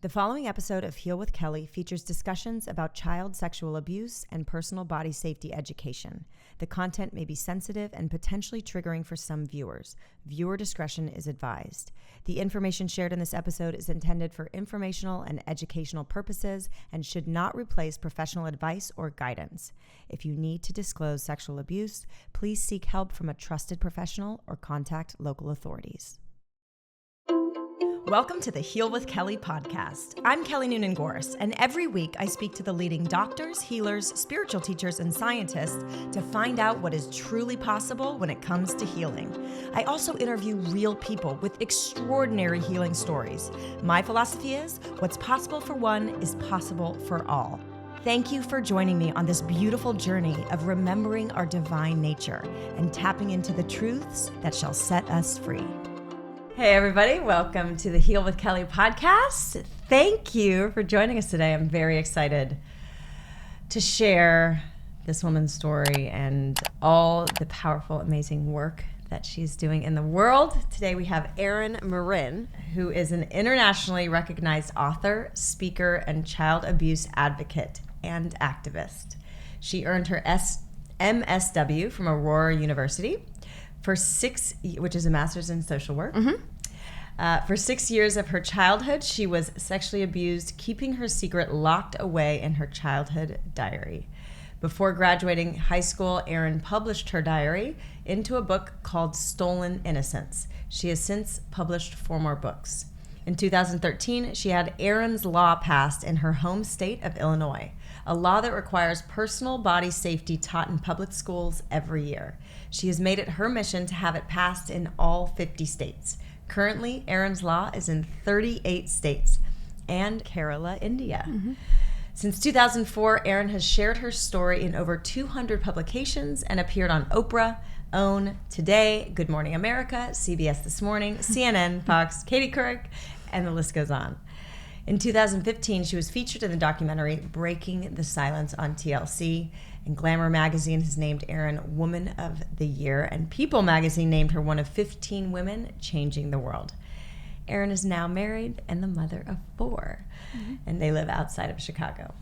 The following episode of Heal with Kelly features discussions about child sexual abuse and personal body safety education. The content may be sensitive and potentially triggering for some viewers. Viewer discretion is advised. The information shared in this episode is intended for informational and educational purposes and should not replace professional advice or guidance. If you need to disclose sexual abuse, please seek help from a trusted professional or contact local authorities. Welcome to the Heal with Kelly podcast. I'm Kelly Noonan-Goris, and every week I speak to the leading doctors, healers, spiritual teachers, and scientists to find out what is truly possible when it comes to healing. I also interview real people with extraordinary healing stories. My philosophy is, what's possible for one is possible for all. Thank you for joining me on this beautiful journey of remembering our divine nature and tapping into the truths that shall set us free. Hey everybody, welcome to the Heal with Kelly podcast. Thank you for joining us today. I'm very excited to share this woman's story and all the powerful, amazing work that she's doing in the world. Today we have Erin Merryn, who is an internationally recognized author, speaker, and child abuse advocate and activist. She earned her MSW from Aurora University, which is a master's in social work. For 6 years of her childhood, she was sexually abused, keeping her secret locked away in her childhood diary. Before graduating high school, Erin published her diary into a book called Stolen Innocence. She has since published 4 more books. In 2013, she had Erin's Law passed in her home state of Illinois, a law that requires personal body safety taught in public schools every year. She has made it her mission to have it passed in all 50 states. Currently, Erin's Law is in 38 states and Kerala, India. Since 2004, Erin has shared her story in over 200 publications and appeared on Oprah, OWN, Today, Good Morning America, CBS This Morning, CNN, Fox, Katie Couric, and the list goes on. In 2015, she was featured in the documentary Breaking the Silence on TLC, and Glamour magazine has named Erin Woman of the Year, and People magazine named her one of 15 women changing the world. Erin is now married and the mother of 4, and they live outside of Chicago.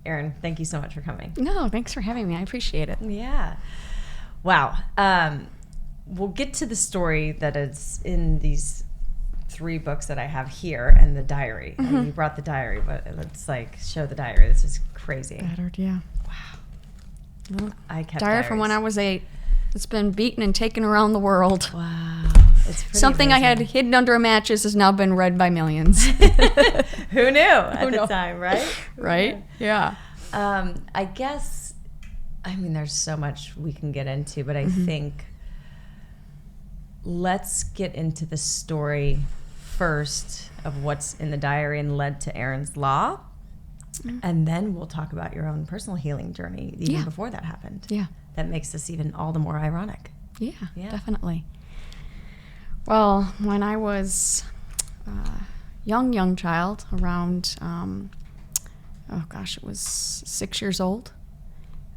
Erin, thank you so much for coming. No, thanks for having me. I appreciate it. Yeah. Wow. We'll get to the story that is in these 3 books that I have here and the diary. I mean, you brought the diary, but let's show the diary. This is crazy. Battered, yeah. Wow. Well, I kept diary diaries. from when I was 8. It's been beaten and taken around the world. Wow. It's pretty Something amazing. I had hidden under a mattress has now been read by millions. Who knew at the time, right? Right? Yeah. I guess, there's so much we can get into, but I think let's get into the story first of what's in the diary and led to Erin's Law. And then we'll talk about your own personal healing journey even before that happened. Yeah. That makes this even all the more ironic. Yeah, definitely. Well, when I was a young child, around, it was 6 years old,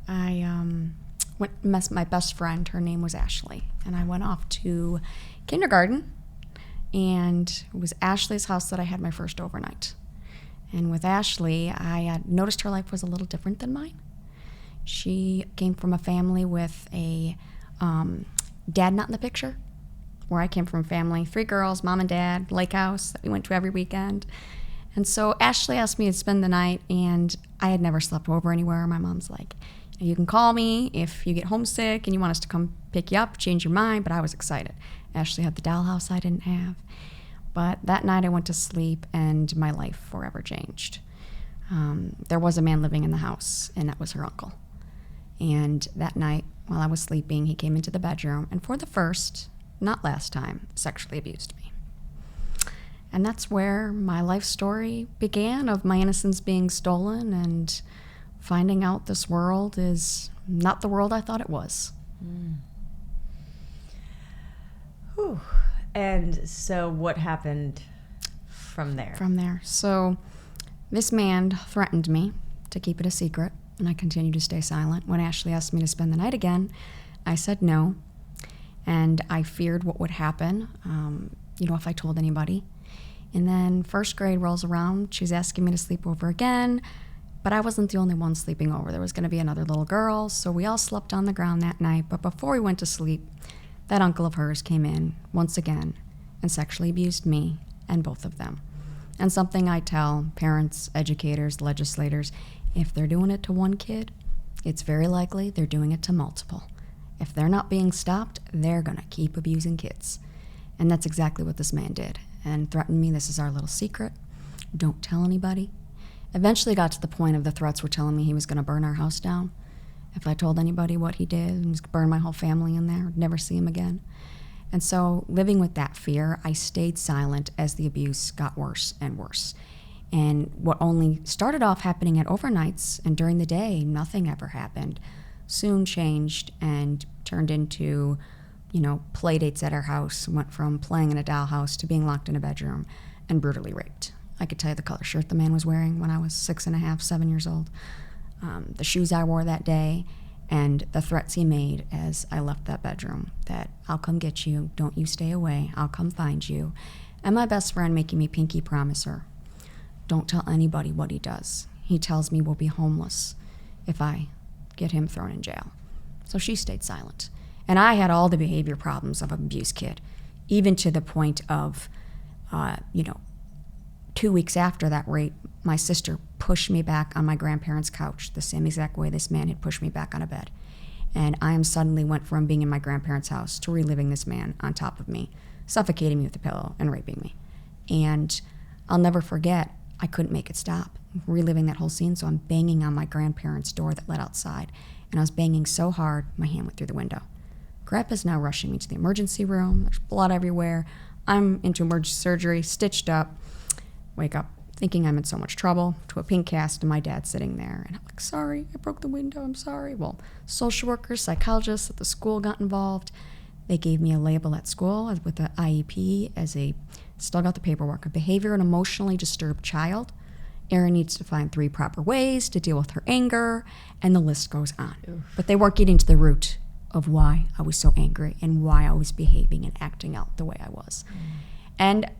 I met my best friend. Her name was Ashley, and I went off to kindergarten, and it was Ashley's house that I had my first overnight. And with Ashley, I had noticed her life was a little different than mine. She came from a family with a dad not in the picture, where I came from a family, 3 girls, mom and dad, lake house that we went to every weekend. And so Ashley asked me to spend the night, and I had never slept over anywhere. My mom's like, you can call me if you get homesick and you want us to come pick you up, change your mind, but I was excited. Ashley had the dollhouse I didn't have. But that night I went to sleep, and my life forever changed. There was a man living in the house, and that was her uncle. And that night, while I was sleeping, he came into the bedroom, and for the first, not last time, sexually abused me. And that's where my life story began, of my innocence being stolen and finding out this world is not the world I thought it was. Whew. And so what happened from there? So this man threatened me to keep it a secret, and I continued to stay silent. When Ashley asked me to spend the night again, I said no, and I feared what would happen, if I told anybody. And then first grade rolls around. She's asking me to sleep over again. But I wasn't the only one sleeping over. There was going to be another little girl, so we all slept on the ground that night. But before we went to sleep, that uncle of hers came in once again and sexually abused me and both of them. And something I tell parents, educators, legislators, if they're doing it to one kid, it's very likely they're doing it to multiple. If they're not being stopped, they're going to keep abusing kids. And that's exactly what this man did, and threatened me. This is our little secret. Don't tell anybody. Eventually got to the point of the threats were telling me he was going to burn our house down. If I told anybody what he did, he was going to burn my whole family in there, I'd never see him again. And so living with that fear, I stayed silent as the abuse got worse and worse. And what only started off happening at overnights and during the day, nothing ever happened, soon changed and turned into, play dates at our house. Went from playing in a dollhouse to being locked in a bedroom and brutally raped. I could tell you the color shirt the man was wearing when I was 6.5, 7 years old, the shoes I wore that day, and the threats he made as I left that bedroom, that I'll come get you, don't you stay away, I'll come find you. And my best friend making me pinky promise her, don't tell anybody what he does. He tells me we'll be homeless if I get him thrown in jail. So she stayed silent. And I had all the behavior problems of an abused kid, even to the point of, 2 weeks after that rape, my sister pushed me back on my grandparents' couch, the same exact way this man had pushed me back on a bed. And I suddenly went from being in my grandparents' house to reliving this man on top of me, suffocating me with a pillow and raping me. And I'll never forget, I couldn't make it stop, reliving that whole scene, so I'm banging on my grandparents' door that led outside. And I was banging so hard, my hand went through the window. Grandpa's now rushing me to the emergency room. There's blood everywhere. I'm into emergency surgery, stitched up. Wake up thinking I'm in so much trouble, to a pink cast, and my dad's sitting there. And I'm like, sorry, I broke the window, I'm sorry. Well, social workers, psychologists at the school got involved. They gave me a label at school with an IEP still got the paperwork, a behavior and emotionally disturbed child. Erin needs to find 3 proper ways to deal with her anger, and the list goes on. Oof. But they weren't getting to the root of why I was so angry and why I was behaving and acting out the way I was. And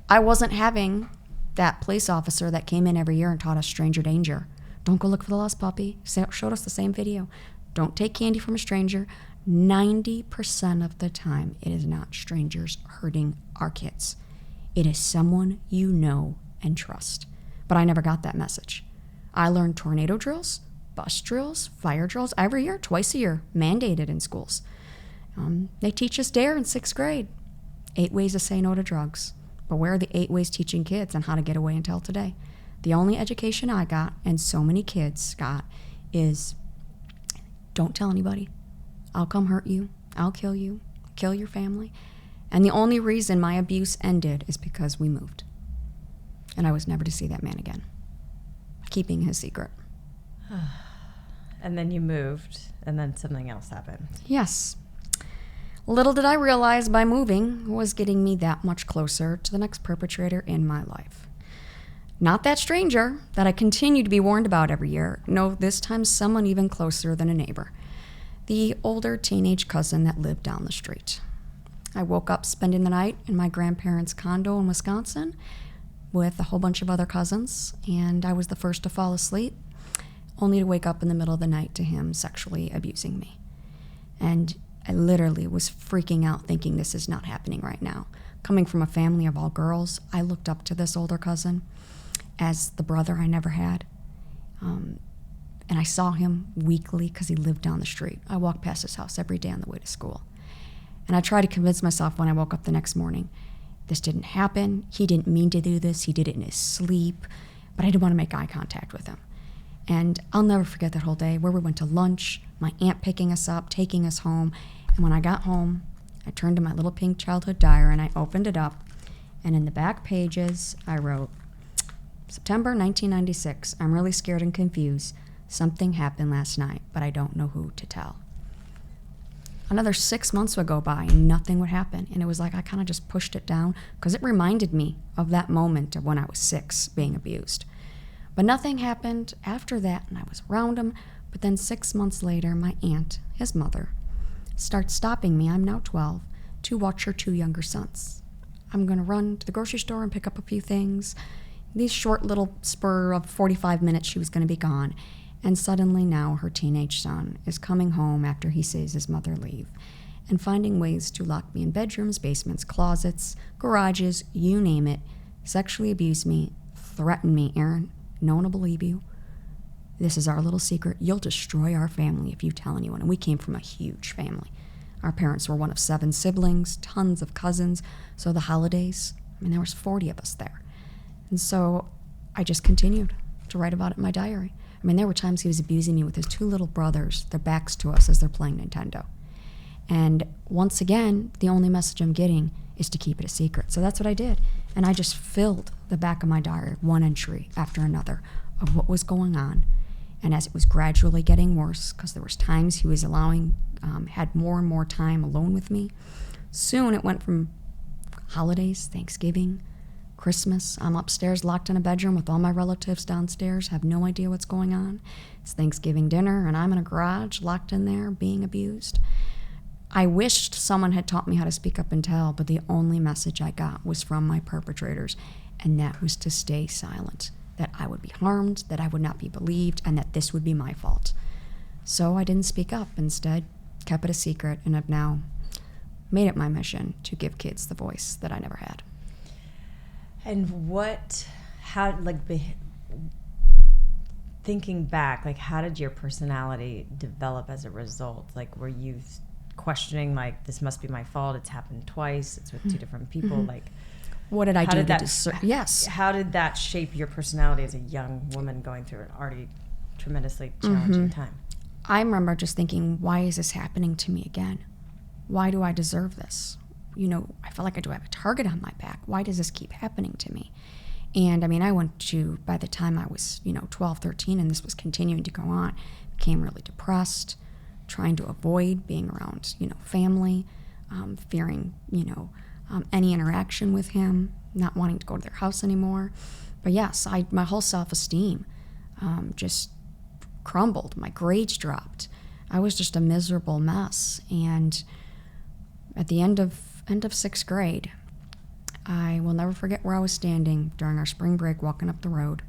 I wasn't having that police officer that came in every year and taught us stranger danger. Don't go look for the lost puppy. Showed us the same video. Don't take candy from a stranger. 90% of the time, it is not strangers hurting our kids. It is someone you know and trust. But I never got that message. I learned tornado drills, bus drills, fire drills every year, twice a year, mandated in schools. They teach us DARE in 6th grade. 8 ways to say no to drugs. But where are the 8 ways teaching kids on how to get away until today? The only education I got, and so many kids got, is don't tell anybody. I'll come hurt you. I'll kill you. Kill your family. And the only reason my abuse ended is because we moved. And I was never to see that man again. Keeping his secret. And then you moved, and then something else happened. Yes. Little did I realize by moving was getting me that much closer to the next perpetrator in my life. Not that stranger that I continue to be warned about every year. No, this time someone even closer than a neighbor. The older teenage cousin that lived down the street. I woke up spending the night in my grandparents' condo in Wisconsin with a whole bunch of other cousins, and I was the first to fall asleep, only to wake up in the middle of the night to him sexually abusing me. And I literally was freaking out thinking this is not happening right now. Coming from a family of all girls, I looked up to this older cousin as the brother I never had. And I saw him weekly because he lived down the street. I walked past his house every day on the way to school. And I tried to convince myself when I woke up the next morning, this didn't happen. He didn't mean to do this. He did it in his sleep. But I didn't want to make eye contact with him. And I'll never forget that whole day where we went to lunch, my aunt picking us up, taking us home. And when I got home, I turned to my little pink childhood diary and I opened it up. And in the back pages, I wrote, September 1996, I'm really scared and confused. Something happened last night, but I don't know who to tell. Another 6 months would go by and nothing would happen. And it was like I kind of just pushed it down because it reminded me of that moment of when I was 6 being abused. But nothing happened after that, and I was around him. But then 6 months later, my aunt, his mother, starts stopping me, I'm now 12, to watch her 2 younger sons. I'm going to run to the grocery store and pick up a few things. These short little spur of 45 minutes, she was going to be gone. And suddenly now her teenage son is coming home after he sees his mother leave and finding ways to lock me in bedrooms, basements, closets, garages, you name it, sexually abuse me, threaten me. Erin, no one will believe you. This is our little secret. You'll destroy our family if you tell anyone. And we came from a huge family. Our parents were one of 7 siblings, tons of cousins. So the holidays, there was 40 of us there. And so I just continued to write about it in my diary. There were times he was abusing me with his 2 little brothers, their backs to us as they're playing Nintendo. And once again, the only message I'm getting is to keep it a secret. So that's what I did. And I just filled the back of my diary, one entry after another, of what was going on. And as it was gradually getting worse, because there was times he was had more and more time alone with me, soon it went from holidays, Thanksgiving, Christmas. I'm upstairs locked in a bedroom with all my relatives downstairs, have no idea what's going on. It's Thanksgiving dinner, and I'm in a garage locked in there being abused. I wished someone had taught me how to speak up and tell, but the only message I got was from my perpetrators, and that was to stay silent, that I would be harmed, that I would not be believed, and that this would be my fault. So I didn't speak up. Instead, kept it a secret, and have now made it my mission to give kids the voice that I never had. And thinking back, how did your personality develop as a result? Were you questioning, this must be my fault, it's happened twice, it's with 2 different people, Mm-hmm. What did I do to deserve? Yes. How did that shape your personality as a young woman going through an already tremendously challenging time? I remember just thinking, why is this happening to me again? Why do I deserve this? I feel like I do have a target on my back. Why does this keep happening to me? And I went to, by the time I was, 12, 13, and this was continuing to go on, became really depressed, trying to avoid being around, family, fearing, any interaction with him, not wanting to go to their house anymore. But yes, my whole self-esteem just crumbled. My grades dropped. I was just a miserable mess. And at the end of 6th grade, I will never forget where I was standing during our spring break walking up the road.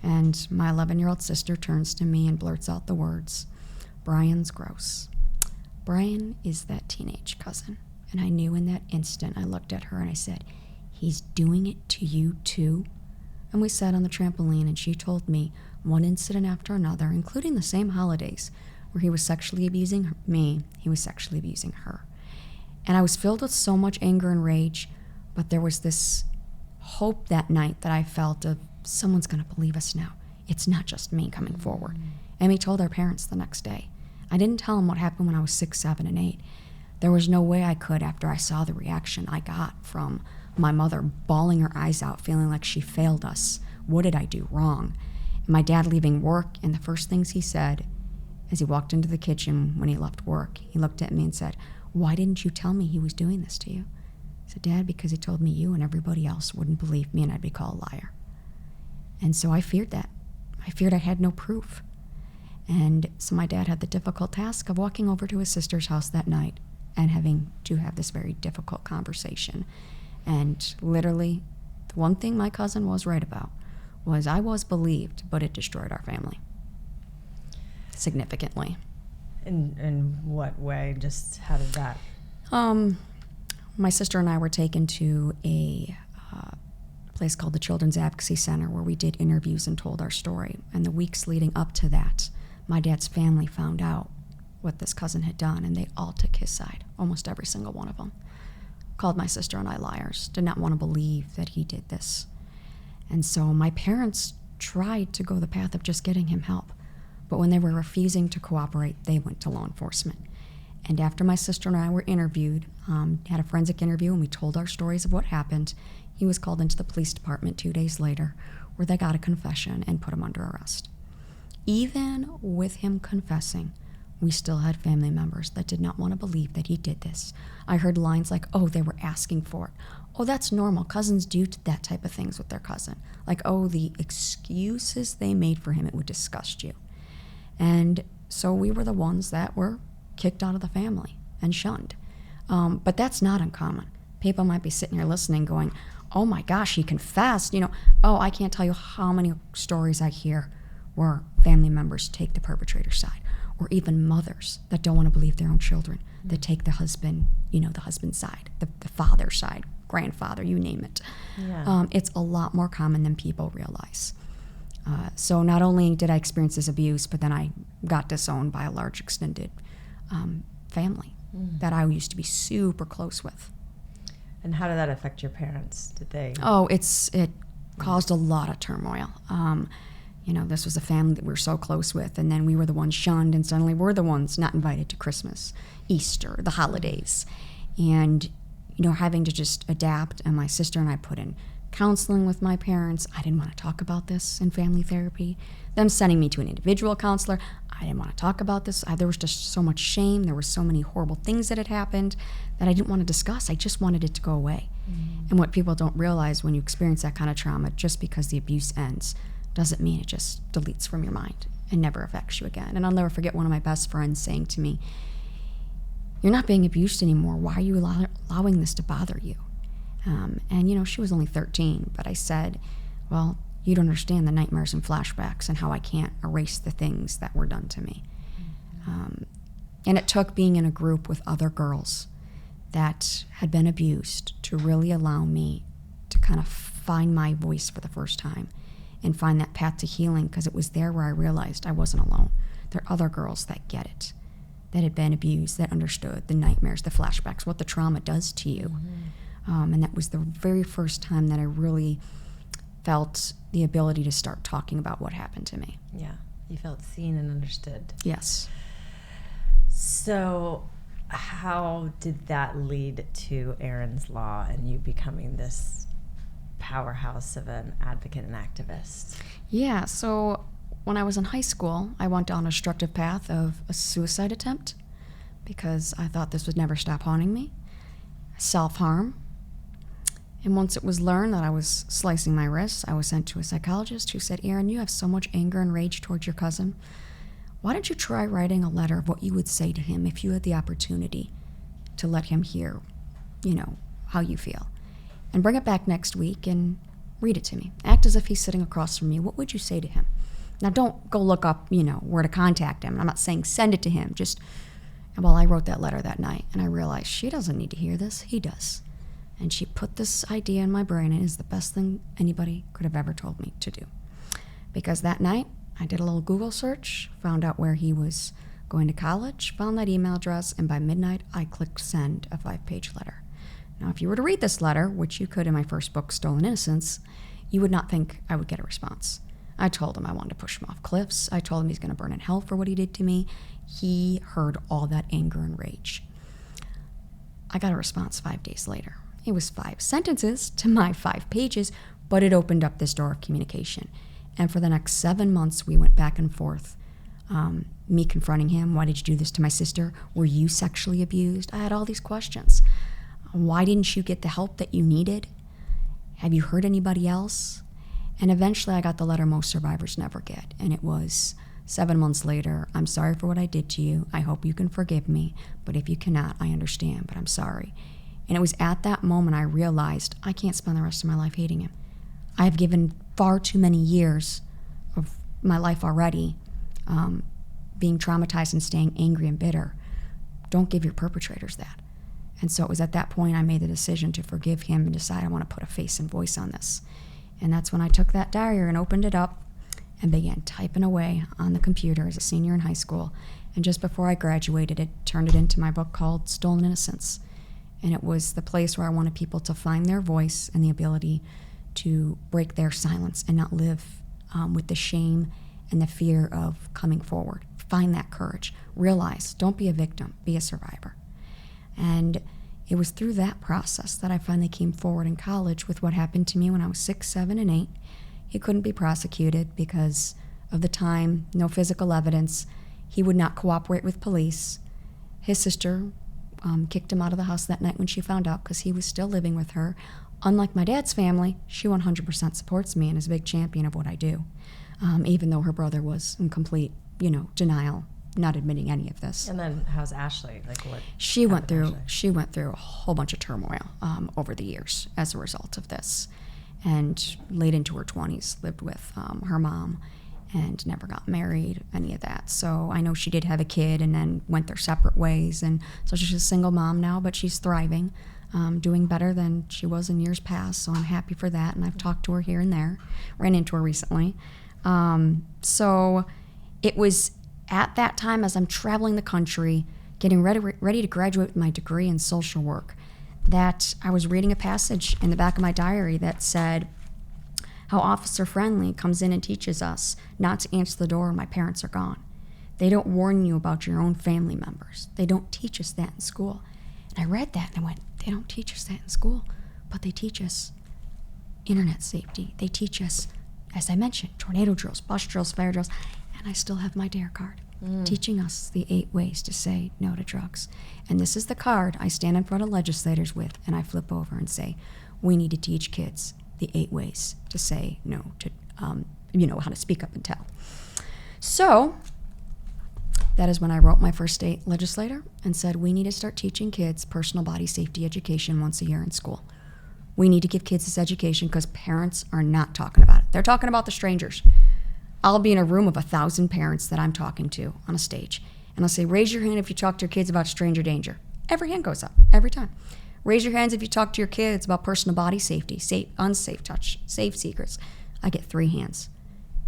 And my 11-year-old sister turns to me and blurts out the words, "Brian's gross." Brian is that teenage cousin. And I knew in that instant, I looked at her and I said, "He's doing it to you too?" And we sat on the trampoline and she told me one incident after another, including the same holidays, where he was sexually abusing me, he was sexually abusing her. And I was filled with so much anger and rage, but there was this hope that night that I felt of someone's going to believe us now. It's not just me coming forward. And we told our parents the next day. I didn't tell them what happened when I was 6, 7, and 8. There was no way I could after I saw the reaction I got from my mother bawling her eyes out, feeling like she failed us. What did I do wrong? And my dad leaving work, and the first things he said as he walked into the kitchen when he left work, he looked at me and said, "Why didn't you tell me he was doing this to you?" I said, "Dad, because he told me you and everybody else wouldn't believe me and I'd be called a liar." And so I feared that. I feared I had no proof. And so my dad had the difficult task of walking over to his sister's house that night and having to have this very difficult conversation. And literally, the one thing my cousin was right about was I was believed, but it destroyed our family significantly. In what way? Just how did that? My sister and I were taken to a place called the Children's Advocacy Center where we did interviews and told our story. And the weeks leading up to that, my dad's family found out what this cousin had done, and they all took his side, almost every single one of them. Called my sister and I liars, did not want to believe that he did this. And so my parents tried to go the path of just getting him help. But when they were refusing to cooperate, they went to law enforcement. And after my sister and I were interviewed, had a forensic interview, and we told our stories of what happened, he was called into the police department 2 days later, where they got a confession and put him under arrest. Even with him confessing, we still had family members that did not want to believe that he did this. I heard lines like, "Oh, they were asking for it. Oh, that's normal. Cousins do that type of things with their cousin." Like, oh, the excuses they made for him, it would disgust you. And so we were the ones that were kicked out of the family and shunned. But that's not uncommon. people might be sitting here listening going, oh my gosh, he confessed. Oh, I can't tell you how many stories I hear where family members take the perpetrator's side, or even mothers that don't want to believe their own children, that take the husband, the husband's side, the father's side, grandfather, you name it. Yeah. It's a lot more common than people realize. So not only did I experience this abuse, but then I got disowned by a large extended family that I used to be super close with. And how did that affect your parents? Did they? Oh, it caused a lot of turmoil. This was a family that we were so close with, and then we were the ones shunned, and suddenly we're the ones not invited to Christmas, Easter, the holidays. And, having to just adapt, and my sister and I put in counseling with my parents. I didn't want to talk about this in family therapy. Them sending me to an individual counselor. I didn't want to talk about this. There was just so much shame. There were so many horrible things that had happened that I didn't want to discuss. I just wanted it to go away. And what people don't realize when you experience that kind of trauma, just because the abuse ends, doesn't mean it just deletes from your mind and never affects you again. And I'll never forget one of my best friends saying to me, "You're not being abused anymore. Why are you allowing this to bother you?" And she was only 13, but I said, well, you don't understand the nightmares and flashbacks and how I can't erase the things that were done to me. And it took being in a group with other girls that had been abused to really allow me to kind of find my voice for the first time and find that path to healing, because it was there where I realized I wasn't alone. There are other girls that get it, that had been abused, that understood the nightmares, the flashbacks, what the trauma does to you. And that was the very first time that I really felt the ability to start talking about what happened to me. Yeah, you felt seen and understood. Yes. So how did that lead to Erin's Law and you becoming this powerhouse of an advocate and activist? Yeah, so when I was in high school, I went down a destructive path of a suicide attempt because I thought this would never stop haunting me. Self-harm. And once it was learned that I was slicing my wrists, I was sent to a psychologist who said, "Erin, you have so much anger and rage towards your cousin. Why don't you try writing a letter of what you would say to him if you had the opportunity to let him hear, how you feel? And bring it back next week and read it to me. Act as if he's sitting across from you. What would you say to him?" Now, don't go look up, where to contact him. I'm not saying send it to him. I wrote that letter that night, and I realized she doesn't need to hear this. He does. And she put this idea in my brain, and it is the best thing anybody could have ever told me to do. Because that night, I did a little Google search, found out where he was going to college, found that email address, and by midnight, I clicked send a 5-page letter. Now, if you were to read this letter, which you could in my first book, Stolen Innocence, you would not think I would get a response. I told him I wanted to push him off cliffs. I told him he's going to burn in hell for what he did to me. He heard all that anger and rage. I got a response 5 days later. It was 5 sentences to my 5 pages, but it opened up this door of communication. And for the next 7 months, we went back and forth. Me confronting him, "Why did you do this to my sister? Were you sexually abused?" I had all these questions. "Why didn't you get the help that you needed? Have you hurt anybody else?" And eventually I got the letter most survivors never get. And it was 7 months later, "I'm sorry for what I did to you. I hope you can forgive me. But if you cannot, I understand, but I'm sorry." And it was at that moment I realized I can't spend the rest of my life hating him. I have given far too many years of my life already being traumatized and staying angry and bitter. Don't give your perpetrators that. And so it was at that point I made the decision to forgive him and decide I want to put a face and voice on this. And that's when I took that diary and opened it up and began typing away on the computer as a senior in high school. And just before I graduated, it turned it into my book called Stolen Innocence. And it was the place where I wanted people to find their voice and the ability to break their silence and not live with the shame and the fear of coming forward. Find that courage. Realize, don't be a victim, be a survivor. And it was through that process that I finally came forward in college with what happened to me when I was 6, 7, and 8. He couldn't be prosecuted because of the time, no physical evidence. He would not cooperate with police. His sister kicked him out of the house that night when she found out because he was still living with her. Unlike my dad's family, she 100% supports me and is a big champion of what I do, even though her brother was in complete, denial not admitting any of this. And then how's Ashley? Like what? She went through Ashley? a whole bunch of turmoil over the years as a result of this, and late into her 20s lived with her mom and never got married, any of that. So I know she did have a kid and then went their separate ways, and so she's a single mom now, but she's thriving, doing better than she was in years past, so I'm happy for that, and I've talked to her here and there, ran into her recently. So it was at that time, as I'm traveling the country, getting ready to graduate with my degree in social work, that I was reading a passage in the back of my diary that said how Officer Friendly comes in and teaches us not to answer the door when my parents are gone. They don't warn you about your own family members. They don't teach us that in school. And I read that and I went, they don't teach us that in school, but they teach us internet safety. They teach us, as I mentioned, tornado drills, bus drills, fire drills, and I still have my DARE card, teaching us the 8 ways to say no to drugs. And this is the card I stand in front of legislators with, and I flip over and say, we need to teach kids the 8 ways to say no to, how to speak up and tell. So that is when I wrote my first state legislator and said, we need to start teaching kids personal body safety education once a year in school. We need to give kids this education because parents are not talking about it. They're talking about the strangers. I'll be in a room of 1,000 parents that I'm talking to on a stage, and I'll say, raise your hand if you talk to your kids about stranger danger. Every hand goes up, every time. Raise your hands if you talk to your kids about personal body safety, safe, unsafe touch, safe secrets. I get 3 hands.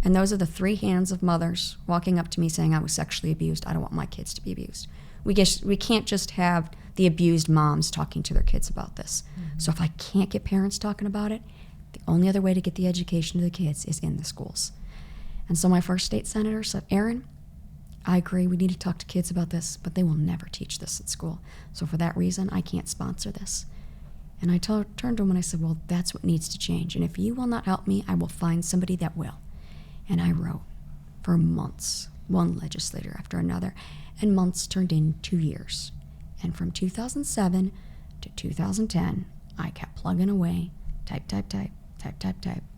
And those are the 3 hands of mothers walking up to me saying I was sexually abused. I don't want my kids to be abused. We can't just have the abused moms talking to their kids about this. Mm-hmm. So if I can't get parents talking about it, the only other way to get the education to the kids is in the schools. And so my first state senator said, Erin, I agree, we need to talk to kids about this, but they will never teach this at school. So for that reason, I can't sponsor this. And I turned to him and I said, well, that's what needs to change. And if you will not help me, I will find somebody that will. And I wrote for months, one legislator after another, and months turned into years. And from 2007 to 2010, I kept plugging away, type.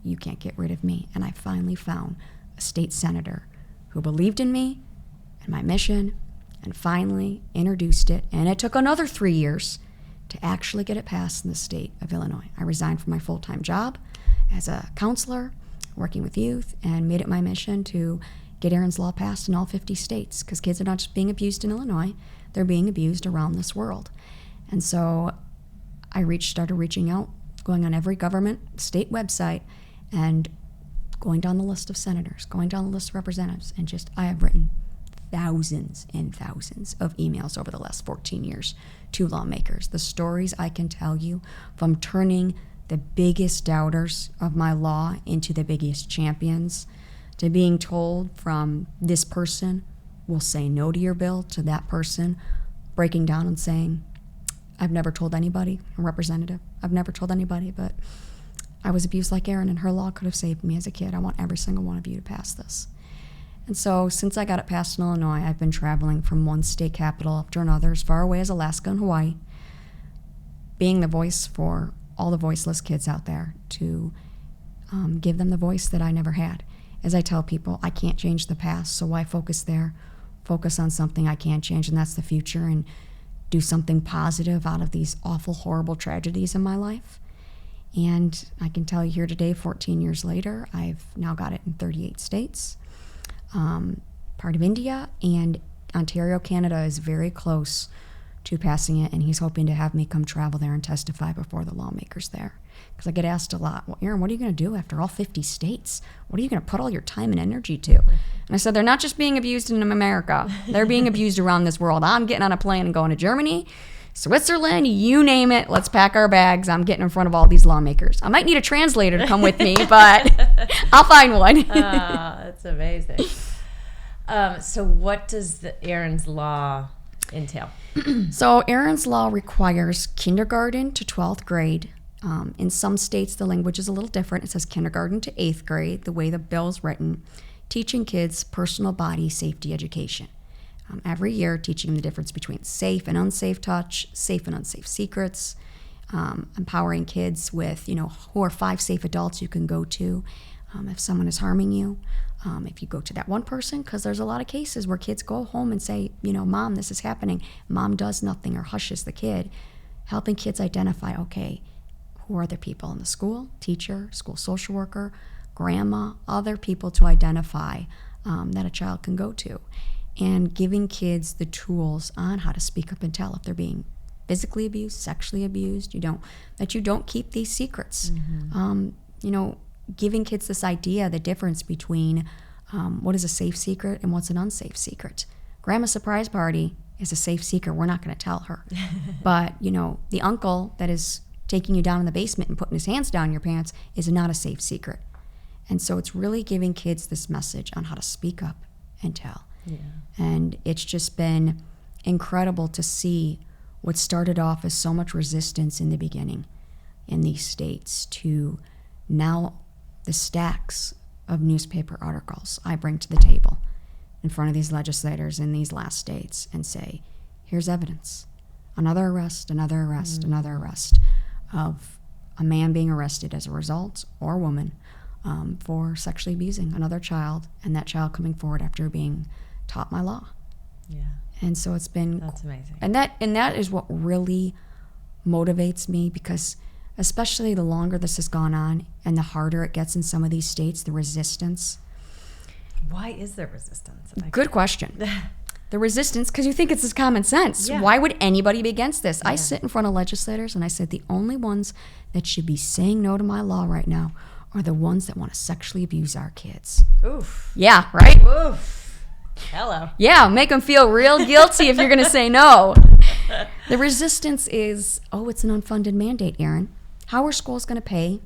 You can't get rid of me. And I finally found a state senator who believed in me and my mission and finally introduced it. And it took another 3 years to actually get it passed in the state of Illinois. I resigned from my full-time job as a counselor, working with youth, and made it my mission to get Erin's Law passed in all 50 states, because kids are not just being abused in Illinois, they're being abused around this world. And so I started reaching out, going on every government state website, and going down the list of senators, going down the list of representatives, and I have written thousands and thousands of emails over the last 14 years to lawmakers. The stories I can tell you, from turning the biggest doubters of my law into the biggest champions, to being told from this person will say no to your bill, to that person breaking down and saying, I've never told anybody, a representative, I've never told anybody, but I was abused like Erin, and her law could have saved me as a kid. I want every single one of you to pass this. And so since I got it passed in Illinois, I've been traveling from one state capital after another, as far away as Alaska and Hawaii, being the voice for all the voiceless kids out there, to give them the voice that I never had. As I tell people, I can't change the past, so why focus there? Focus on something I can change, and that's the future, and do something positive out of these awful, horrible tragedies in my life. And I can tell you here today, 14 years later, I've now got it in 38 states, part of India, and Ontario, Canada is very close to passing it, and he's hoping to have me come travel there and testify before the lawmakers there. Because I get asked a lot, well, Erin, what are you going to do after all 50 states? What are you going to put all your time and energy to? And I said, they're not just being abused in America. They're being abused around this world. I'm getting on a plane and going to Germany, Switzerland, you name it. Let's pack our bags. I'm getting in front of all these lawmakers. I might need a translator to come with me, but I'll find one. That's amazing. So what does Erin's Law entail? So Erin's Law requires kindergarten to 12th grade. In some states, the language is a little different. It says kindergarten to 8th grade, the way the bill is written, teaching kids personal body safety education. Every year, teaching them the difference between safe and unsafe touch, safe and unsafe secrets, empowering kids with, who are 5 safe adults you can go to, if someone is harming you, if you go to that one person, because there's a lot of cases where kids go home and say, Mom, this is happening. Mom does nothing or hushes the kid. Helping kids identify, okay, who are the people in the school, teacher, school social worker, grandma, other people to identify that a child can go to. And giving kids the tools on how to speak up and tell if they're being physically abused, sexually abused, that you don't keep these secrets. Giving kids this idea, the difference between what is a safe secret and what's an unsafe secret. Grandma's surprise party is a safe secret. We're not going to tell her. But, the uncle that is taking you down in the basement and putting his hands down your pants is not a safe secret. And so it's really giving kids this message on how to speak up and tell. Yeah. And it's just been incredible to see what started off as so much resistance in the beginning in these states to now the stacks of newspaper articles I bring to the table in front of these legislators in these last states and say, here's evidence. Another arrest, another arrest, another arrest of a man being arrested as a result, or woman, for sexually abusing another child, and that child coming forward after being taught my law. Yeah. And so it's been... That's amazing. And that is what really motivates me, because especially the longer this has gone on and the harder it gets in some of these states, the resistance. Why is there resistance? Good question. The resistance, because you think it's just common sense. Yeah. Why would anybody be against this? Yeah. I sit in front of legislators and I said, the only ones that should be saying no to my law right now are the ones that want to sexually abuse our kids. Oof. Yeah, right? Oof. Hello. Yeah, make them feel real guilty if you're going to say no. The resistance is, it's an unfunded mandate, Erin. How are schools going to pay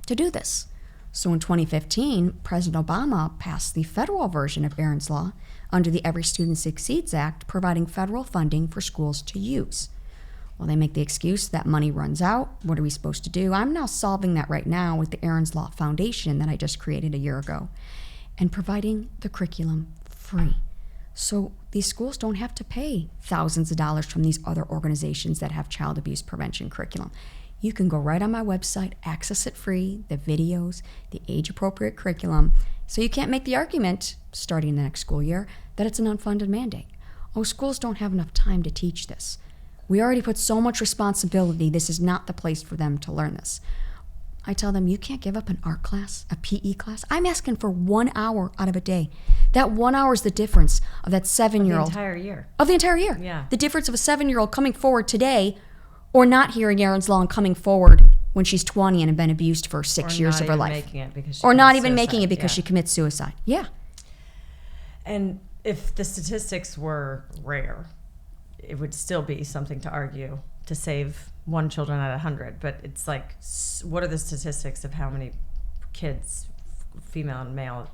to do this? So in 2015, President Obama passed the federal version of Erin's Law under the Every Student Succeeds Act, providing federal funding for schools to use. Well, they make the excuse that money runs out. What are we supposed to do? I'm now solving that right now with the Erin's Law Foundation that I just created a year ago, and providing the curriculum free. So these schools don't have to pay thousands of dollars from these other organizations that have child abuse prevention curriculum. You can go right on my website, access it free, the videos, the age-appropriate curriculum. So you can't make the argument, starting the next school year, that it's an unfunded mandate. Schools don't have enough time to teach this. We already put so much responsibility. This is not the place for them to learn this. I tell them, you can't give up an art class, a PE class. I'm asking for 1 hour out of a day. That 1 hour is the difference of that 7-year-old. Of the entire year. Of the entire year. Yeah. The difference of a 7-year-old coming forward today or not hearing Erin's Law and coming forward when she's 20 and had been abused for 6 years of her life. Or not even making it because she commits suicide. Yeah. And if the statistics were rare, it would still be something to argue to save one children out of 100. But it's like, what are the statistics of how many kids, female and male,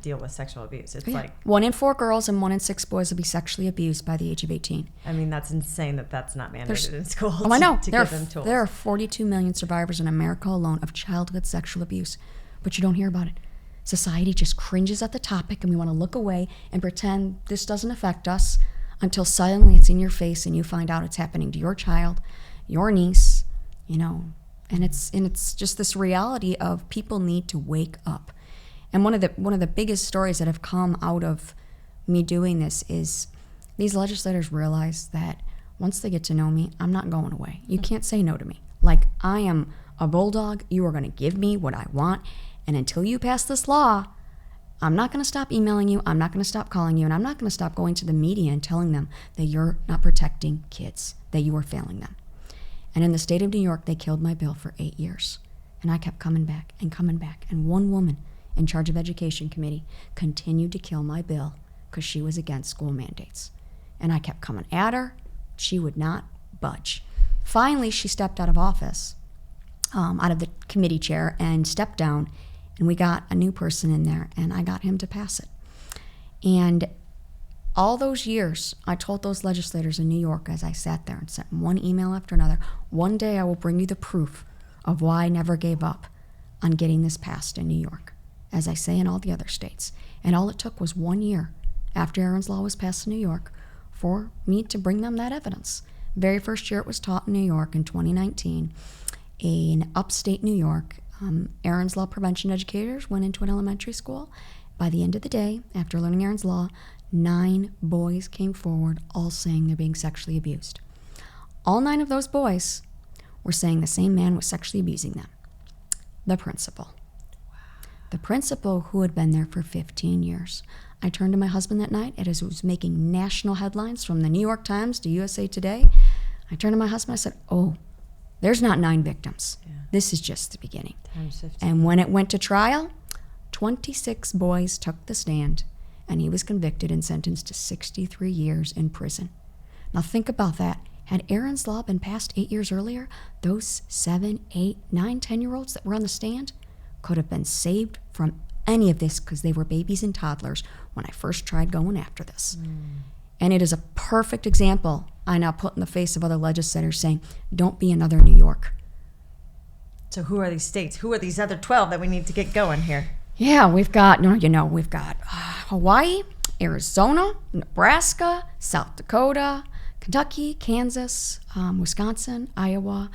deal with sexual abuse? It's like 1 in 4 girls and 1 in 6 boys will be sexually abused by the age of 18. I mean, that's insane that that's not mandated in schools. I know. To give them tools. There are 42 million survivors in America alone of childhood sexual abuse, but you don't hear about it. Society just cringes at the topic, and we want to look away and pretend this doesn't affect us until suddenly it's in your face and you find out it's happening to your child, your niece, and it's just this reality of people need to wake up. And one of the biggest stories that have come out of me doing this is these legislators realize that once they get to know me, I'm not going away. You can't say no to me. Like, I am a bulldog. You are going to give me what I want. And until you pass this law, I'm not going to stop emailing you. I'm not going to stop calling you. And I'm not going to stop going to the media and telling them that you're not protecting kids, that you are failing them. And in the state of New York, they killed my bill for 8 years. And I kept coming back and coming back. And one woman in charge of education committee continued to kill my bill because she was against school mandates. And I kept coming at her. She would not budge. Finally, she stepped out of office, out of the committee chair, and stepped down. And we got a new person in there, and I got him to pass it. And all those years, I told those legislators in New York as I sat there and sent one email after another, one day I will bring you the proof of why I never gave up on getting this passed in New York, as I say in all the other states. And all it took was 1 year after Erin's Law was passed in New York for me to bring them that evidence. Very first year it was taught in New York in 2019, in upstate New York, Erin's Law prevention educators went into an elementary school. By the end of the day, after learning Erin's Law, 9 boys came forward, all saying they're being sexually abused. All 9 of those boys were saying the same man was sexually abusing them. The principal. Wow. The principal who had been there for 15 years. I turned to my husband that night as it was making national headlines from the New York Times to USA Today. I turned to my husband, I said, oh, there's not 9 victims. Yeah. This is just the beginning. And when it went to trial, 26 boys took the stand, and he was convicted and sentenced to 63 years in prison. Now think about that. Had Erin's Law been passed 8 years earlier, those 7, 8, 9, 10-year-olds that were on the stand could have been saved from any of this because they were babies and toddlers when I first tried going after this. And it is a perfect example I now put in the face of other legislators saying, don't be another New York. So who are these states? Who are these other 12 that we need to get going here? Yeah, we've got Hawaii, Arizona, Nebraska, South Dakota, Kentucky, Kansas, Wisconsin, Iowa,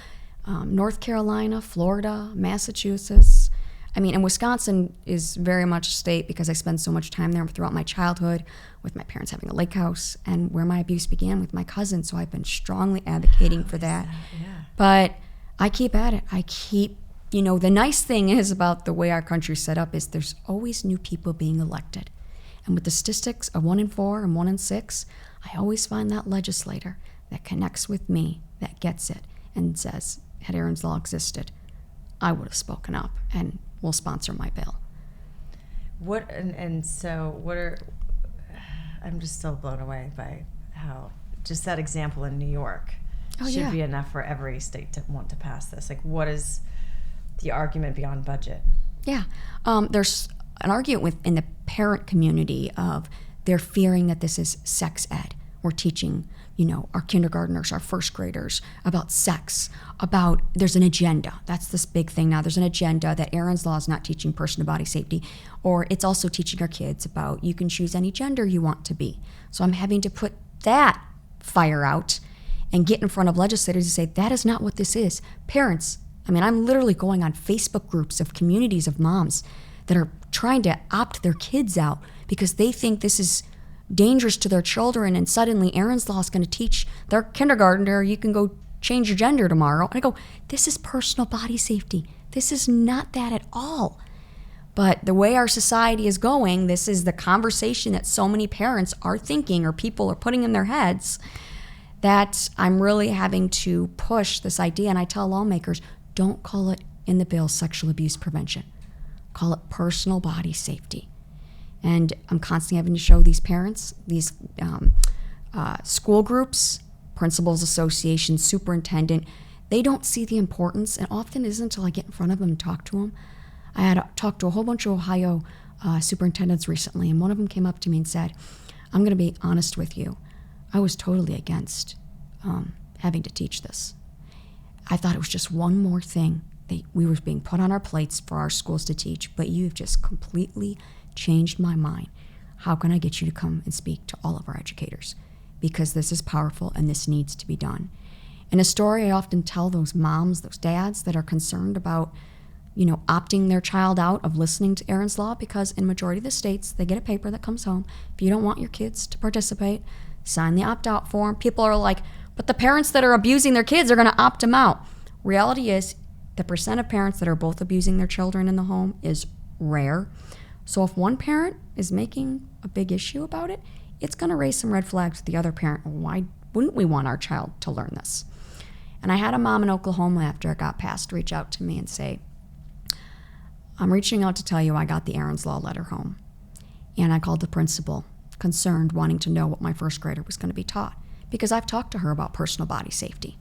North Carolina, Florida, Massachusetts. I mean, and Wisconsin is very much a state because I spent so much time there throughout my childhood with my parents having a lake house and where my abuse began with my cousin. So I've been strongly advocating for that. Yeah. But I keep at it. The nice thing is about the way our country's set up is there's always new people being elected. And with the statistics of 1 in 4 and 1 in 6, I always find that legislator that connects with me, that gets it, and says, had Erin's Law existed, I would have spoken up and will sponsor my bill. I'm just still blown away by how just that example in New York should be enough for every state to want to pass this. Like, what is the argument beyond budget? Yeah, there's an argument within the parent community of they're fearing that this is sex ed. We're teaching, our kindergartners, our first graders about sex, there's an agenda. That's this big thing now. There's an agenda that Erin's Law is not teaching personal body safety, or it's also teaching our kids about you can choose any gender you want to be. So I'm having to put that fire out and get in front of legislators and say, that is not what this is. Parents, I'm literally going on Facebook groups of communities of moms that are trying to opt their kids out because they think this is dangerous to their children, and suddenly Erin's Law is going to teach their kindergartner you can go change your gender tomorrow. And I go, this is personal body safety. This is not that at all. But the way our society is going, this is the conversation that so many parents are thinking or people are putting in their heads, that I'm really having to push this idea. And I tell lawmakers, don't call it in the bill sexual abuse prevention. Call it personal body safety. And I'm constantly having to show these parents, these school groups, principals associations, superintendent, they don't see the importance, and often it isn't until I get in front of them and talk to them. I had talked to a whole bunch of Ohio superintendents recently, and one of them came up to me and said, I'm going to be honest with you. I was totally against having to teach this. I thought it was just one more thing we were being put on our plates for our schools to teach, but you've just completely changed my mind. How can I get you to come and speak to all of our educators? Because this is powerful and this needs to be done. And a story I often tell those moms, those dads that are concerned about, opting their child out of listening to Erin's Law, because in majority of the states, they get a paper that comes home. If you don't want your kids to participate, sign the opt-out form. People are like, but the parents that are abusing their kids are going to opt them out. Reality is, the percent of parents that are both abusing their children in the home is rare. So if one parent is making a big issue about it, it's going to raise some red flags with the other parent. Why wouldn't we want our child to learn this? And I had a mom in Oklahoma after it got passed reach out to me and say, I'm reaching out to tell you I got the Erin's Law letter home. And I called the principal, concerned, wanting to know what my first grader was going to be taught, because I've talked to her about personal body safety.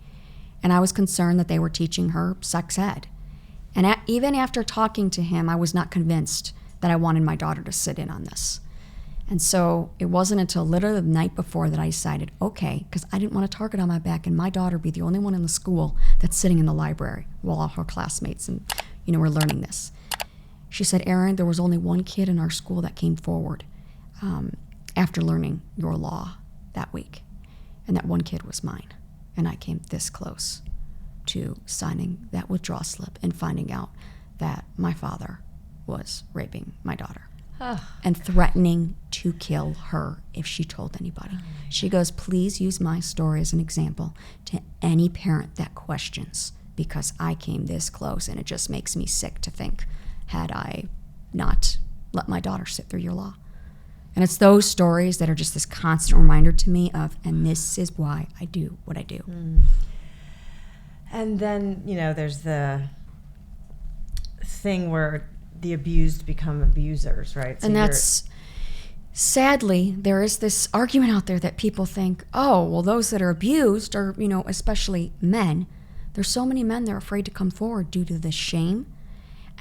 And I was concerned that they were teaching her sex ed. And even after talking to him, I was not convinced that I wanted my daughter to sit in on this. And so it wasn't until literally the night before that I decided, okay, because I didn't want a target on my back and my daughter be the only one in the school that's sitting in the library while all her classmates and, were learning this. She said, Erin, there was only one kid in our school that came forward after learning your law that week. And that one kid was mine. And I came this close to signing that withdrawal slip and finding out that my father was raping my daughter and threatening to kill her if she told anybody. She goes, please use my story as an example to any parent that questions, because I came this close, and it just makes me sick to think, had I not let my daughter sit through your law. And it's those stories that are just this constant reminder to me of, and this is why I do what I do. And then, there's the thing where the abused become abusers, right? So and that's, sadly, there is this argument out there that people think, oh, well, those that are abused are, especially men. There's so many men that are afraid to come forward due to the shame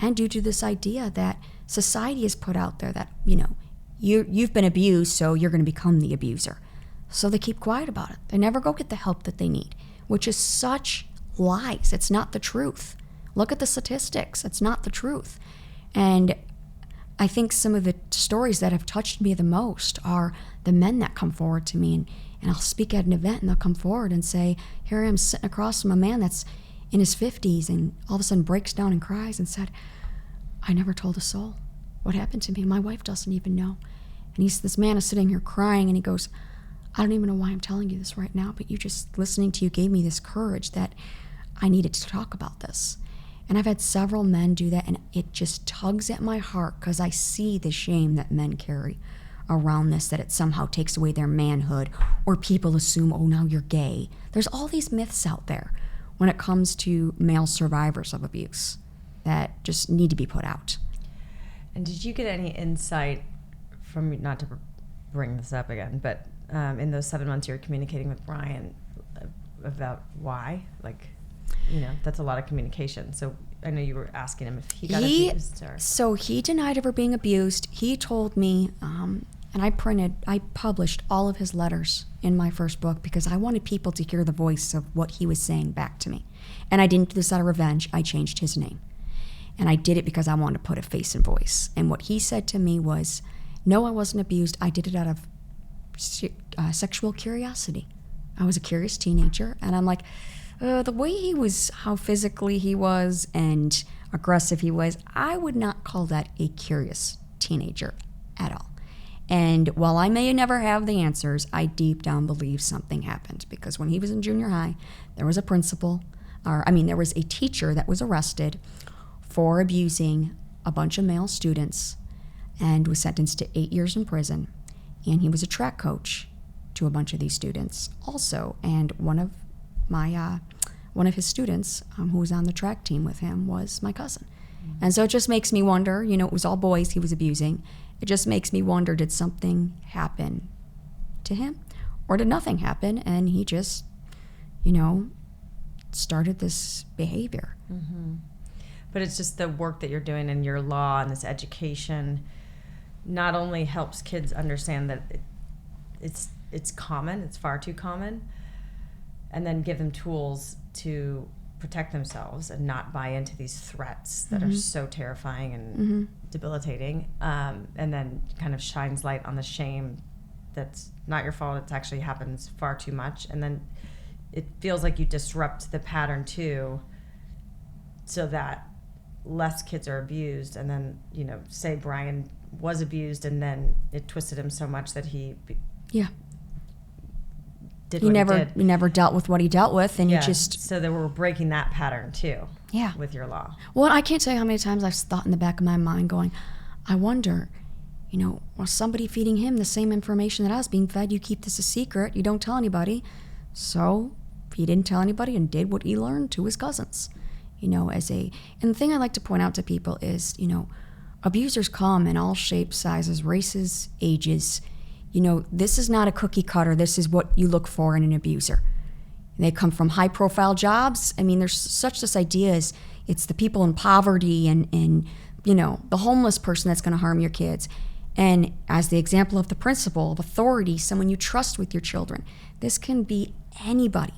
and due to this idea that society has put out there that, you've been abused, so you're going to become the abuser. So they keep quiet about it. They never go get the help that they need, which is such lies. It's not the truth. Look at the statistics. It's not the truth. And I think some of the stories that have touched me the most are the men that come forward to me, and I'll speak at an event, and they'll come forward and say, here I am sitting across from a man that's in his 50s, and all of a sudden breaks down and cries and said, I never told a soul what happened to me. My wife doesn't even know. And this man is sitting here crying, and he goes, I don't even know why I'm telling you this right now, but listening to you gave me this courage that I needed to talk about this. And I've had several men do that, and it just tugs at my heart because I see the shame that men carry around this, that it somehow takes away their manhood, or people assume, oh, now you're gay. There's all these myths out there when it comes to male survivors of abuse that just need to be put out. And did you get any insight from, not to bring this up again, but in those 7 months you were communicating with Brian about why? That's a lot of communication. So I know you were asking him if he got abused. So he denied ever being abused. He told me, and I published all of his letters in my first book because I wanted people to hear the voice of what he was saying back to me. And I didn't do this out of revenge. I changed his name. And I did it because I wanted to put a face and voice. And what he said to me was, no, I wasn't abused. I did it out of sexual curiosity. I was a curious teenager, and I'm like, the way he was, how physically he was and aggressive he was, I would not call that a curious teenager at all. And while I may never have the answers, I deep down believe something happened, because when he was in junior high, there was there was a teacher that was arrested for abusing a bunch of male students and was sentenced to 8 years in prison. And he was a track coach to a bunch of these students also. And one of his students who was on the track team with him was my cousin. And so it just makes me wonder, it was all boys he was abusing. It just makes me wonder, did something happen to him, or did nothing happen and he just, started this behavior? Mm-hmm. But it's just the work that you're doing in your law and this education not only helps kids understand that it's common, it's far too common, and then give them tools to protect themselves and not buy into these threats that are so terrifying and debilitating, and then kind of shines light on the shame that's not your fault, it actually happens far too much, and then it feels like you disrupt the pattern too, so that less kids are abused, and then say Brian was abused and then it twisted him so much that he never dealt with what he dealt with, and so that we're breaking that pattern too. Yeah. With your law. Well, I can't tell you how many times I've thought in the back of my mind going, I wonder, was somebody feeding him the same information that I was being fed? You keep this a secret, you don't tell anybody. So he didn't tell anybody and did what he learned to his cousins. And the thing I like to point out to people is, abusers come in all shapes, sizes, races, ages. This is not a cookie cutter. This is what you look for in an abuser. They come from high profile jobs. There's such this idea as it's the people in poverty and the homeless person that's going to harm your kids. And as the example of the principal of authority, someone you trust with your children, this can be anybody.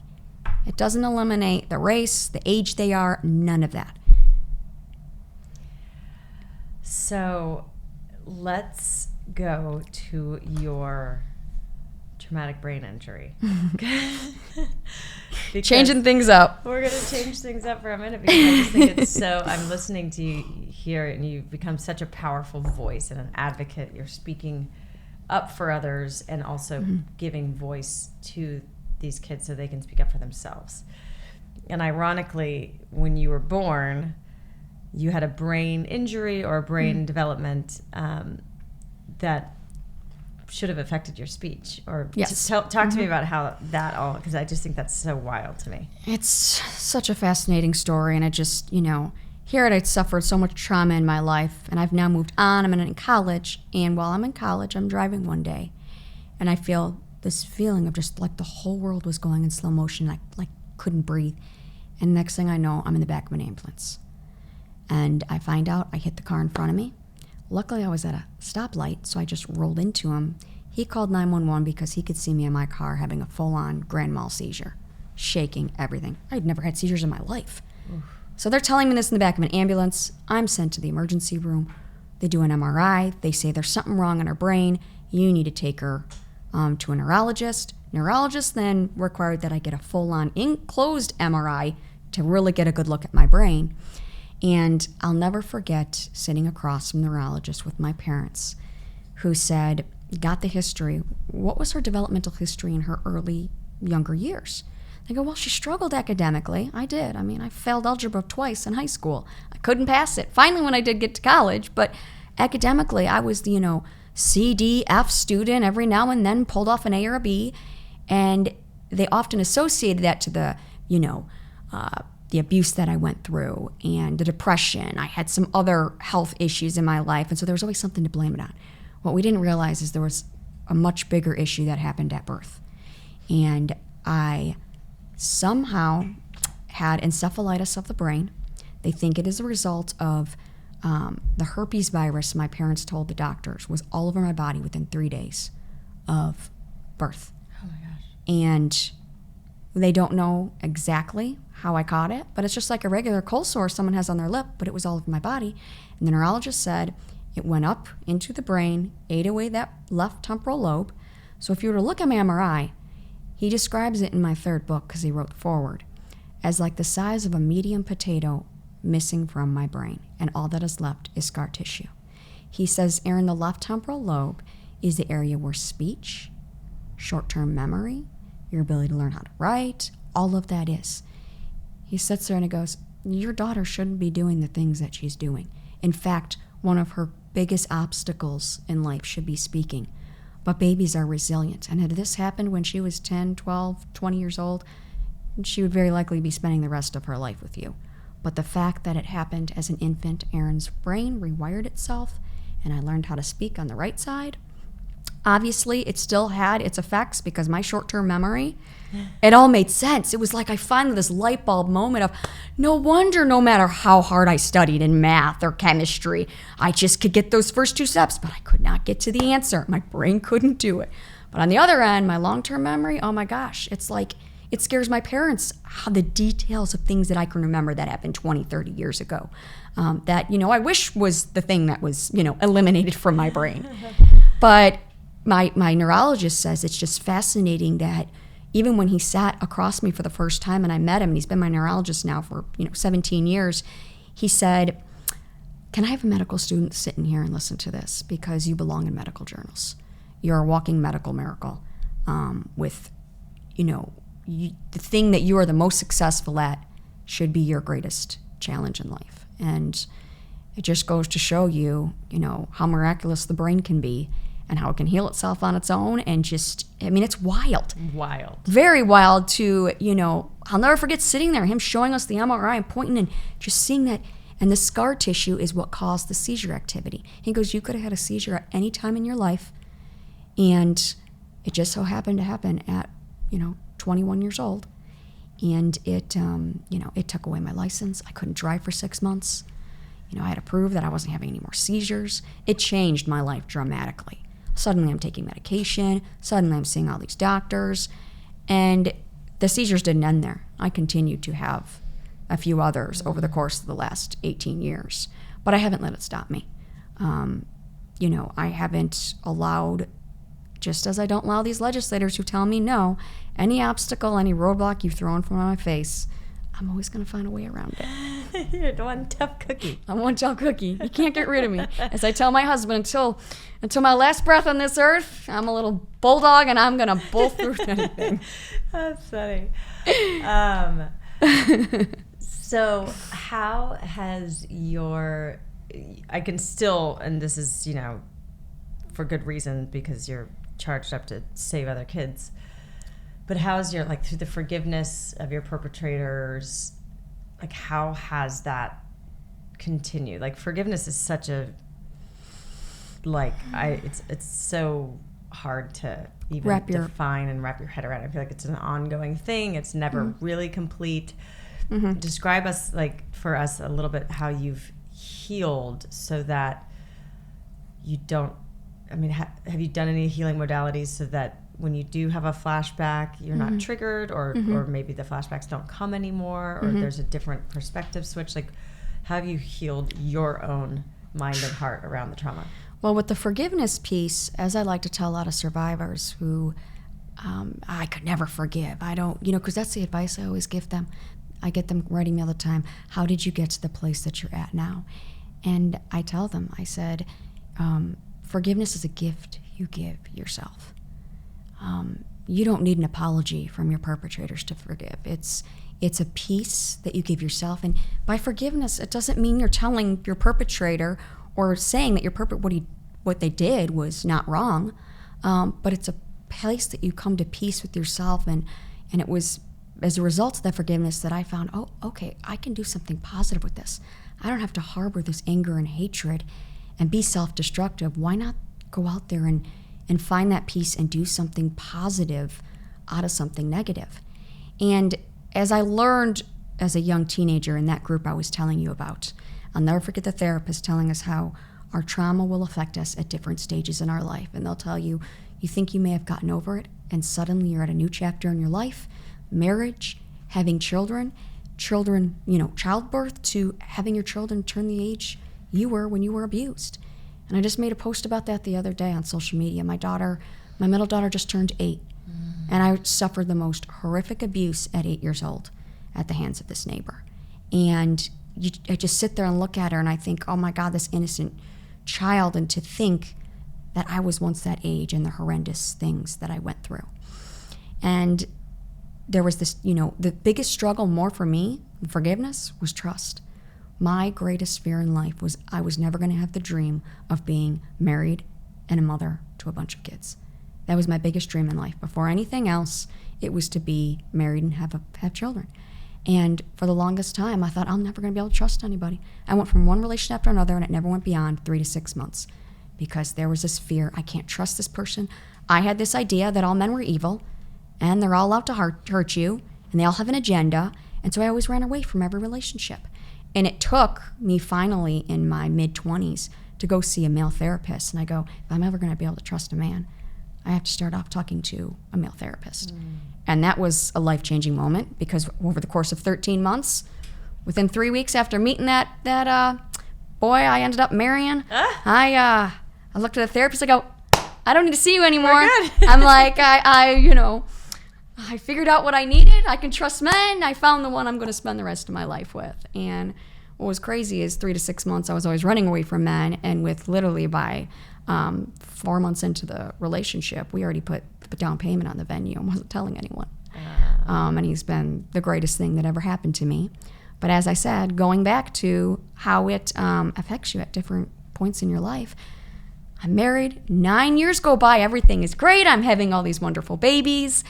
It doesn't eliminate the race, the age they are, none of that. So let's go to your traumatic brain injury. Changing things up. We're going to change things up for a minute because I just think it's so, I'm listening to you here and you've become such a powerful voice and an advocate. You're speaking up for others and also giving voice to these kids so they can speak up for themselves. And ironically, when you were born, you had a brain injury or a brain development that should have affected your speech. Or yes. Talk to me about how that all, because I just think that's so wild to me. It's such a fascinating story, and I just, here I'd suffered so much trauma in my life, and I've now moved on. I'm in college, and while I'm in college, I'm driving one day, and I feel this feeling of just like the whole world was going in slow motion, like couldn't breathe. And next thing I know, I'm in the back of an ambulance. And I find out I hit the car in front of me. Luckily, I was at a stoplight, so I just rolled into him. He called 911 because he could see me in my car having a full-on grand mal seizure, shaking everything. I'd never had seizures in my life. Oof. So they're telling me this in the back of an ambulance. I'm sent to the emergency room. They do an MRI. They say there's something wrong in her brain. You need to take her to a neurologist. Neurologist then required that I get a full-on enclosed MRI to really get a good look at my brain. And I'll never forget sitting across from the neurologist with my parents who said, got the history. What was her developmental history in her early, younger years? They go, well, she struggled academically. I did. I failed algebra twice in high school. I couldn't pass it. Finally, when I did get to college, but academically, I was the, C, D, F student, every now and then pulled off an A or a B. And they often associated that to the abuse that I went through and the depression. I had some other health issues in my life, and so there was always something to blame it on. What we didn't realize is there was a much bigger issue that happened at birth. And I somehow had encephalitis of the brain. They think it is a result of the herpes virus my parents told the doctors was all over my body within 3 days of birth. Oh my gosh. And they don't know exactly how I caught it, but it's just like a regular cold sore someone has on their lip, but it was all over my body. And the neurologist said it went up into the brain, ate away that left temporal lobe. So if you were to look at my MRI, he describes it in my third book, because he wrote forward, as like the size of a medium potato missing from my brain, and all that is left is scar tissue. He says, Erin, the left temporal lobe is the area where speech, short-term memory, your ability to learn how to write, all of that is. He sits there and he goes, your daughter shouldn't be doing the things that she's doing. In fact, one of her biggest obstacles in life should be speaking. But babies are resilient. And had this happened when she was 10, 12, 20 years old, she would very likely be spending the rest of her life with you. But the fact that it happened as an infant, Erin's brain rewired itself, and I learned how to speak on the right side. Obviously, it still had its effects because my short-term memory, it all made sense. It was like I finally this light bulb moment of, no wonder no matter how hard I studied in math or chemistry, I just could get those first two steps, but I could not get to the answer. My brain couldn't do it. But on the other end, my long-term memory, oh my gosh, it's like, it scares my parents how the details of things that I can remember that happened 20, 30 years ago. That, I wish was the thing that was, eliminated from my brain. But my neurologist says it's just fascinating that even when he sat across me for the first time and I met him, and he's been my neurologist now for 17 years, he said, can I have a medical student sit in here and listen to this? Because you belong in medical journals. You're a walking medical miracle with, the thing that you are the most successful at should be your greatest challenge in life. And it just goes to show you, how miraculous the brain can be and how it can heal itself on its own. And just, it's wild. Wild. Very wild to, I'll never forget sitting there, him showing us the MRI and pointing and just seeing that. And the scar tissue is what caused the seizure activity. He goes, you could have had a seizure at any time in your life. And it just so happened to happen at, 21 years old. And it, it took away my license. I couldn't drive for 6 months. I had to prove that I wasn't having any more seizures. It changed my life dramatically. Suddenly I'm taking medication. Suddenly I'm seeing all these doctors. And the seizures didn't end there. I continued to have a few others over the course of the last 18 years. But I haven't let it stop me. I haven't allowed just as I don't allow these legislators who tell me no, any obstacle, any roadblock you throw in front of my face, I'm always going to find a way around it. You're one tough cookie. I'm one tough cookie. You can't get rid of me. As I tell my husband, until my last breath on this earth, I'm a little bulldog and I'm going to bull through anything. That's funny. So how has I can still, and this is, for good reason because you're charged up to save other kids, but how's through the forgiveness of your perpetrators, how has that continued? Forgiveness is such a, it's so hard to even define and wrap your head around. I feel like it's an ongoing thing. It's never really complete. Mm-hmm. Describe us, for us a little bit how you've healed so that you don't, have you done any healing modalities so that when you do have a flashback, you're not triggered, or maybe the flashbacks don't come anymore, or there's a different perspective switch? How have you healed your own mind and heart around the trauma? Well, with the forgiveness piece, as I like to tell a lot of survivors who I could never forgive, I don't, because that's the advice I always give them. I get them writing me all the time, how did you get to the place that you're at now? And I tell them, I said, forgiveness is a gift you give yourself. You don't need an apology from your perpetrators to forgive. It's a piece that you give yourself. And by forgiveness, it doesn't mean you're telling your perpetrator or saying that what they did was not wrong, but it's a place that you come to peace with yourself. And it was as a result of that forgiveness that I found, oh, okay, I can do something positive with this. I don't have to harbor this anger and hatred and be self-destructive. Why not go out there and find that peace and do something positive out of something negative? And as I learned as a young teenager in that group I was telling you about, I'll never forget the therapist telling us how our trauma will affect us at different stages in our life. And they'll tell you, you think you may have gotten over it, and suddenly you're at a new chapter in your life, marriage, having children, childbirth, to having your children turn the age you were when you were abused. And I just made a post about that the other day on social media. My middle daughter just turned 8, and I suffered the most horrific abuse at 8 years old at the hands of this neighbor. And I just sit there and look at her and I think, oh my God, this innocent child, and to think that I was once that age and the horrendous things that I went through. And there was this, the biggest struggle more for me, forgiveness, was trust. My greatest fear in life was I was never going to have the dream of being married and a mother to a bunch of kids. That was my biggest dream in life. Before anything else, it was to be married and have children. And for the longest time, I thought, I'm never going to be able to trust anybody. I went from one relationship after another, and it never went beyond 3 to 6 months because there was this fear, I can't trust this person. I had this idea that all men were evil, and they're all out to hurt you, and they all have an agenda, and so I always ran away from every relationship. And it took me finally in my mid-20s to go see a male therapist, and I go, if I'm ever going to be able to trust a man, I have to start off talking to a male therapist. And that was a life-changing moment because over the course of 13 months, within 3 weeks after meeting that boy I ended up marrying, I looked at the therapist, I go, I don't need to see you anymore. I'm like, I figured out what I needed. I can trust men. I found the one I'm going to spend the rest of my life with. And what was crazy is 3 to 6 months, I was always running away from men. And with literally by 4 months into the relationship, we already put the down payment on the venue and wasn't telling anyone. And he's been the greatest thing that ever happened to me. But as I said, going back to how it affects you at different points in your life, I'm married, 9 years go by, everything is great. I'm having all these wonderful babies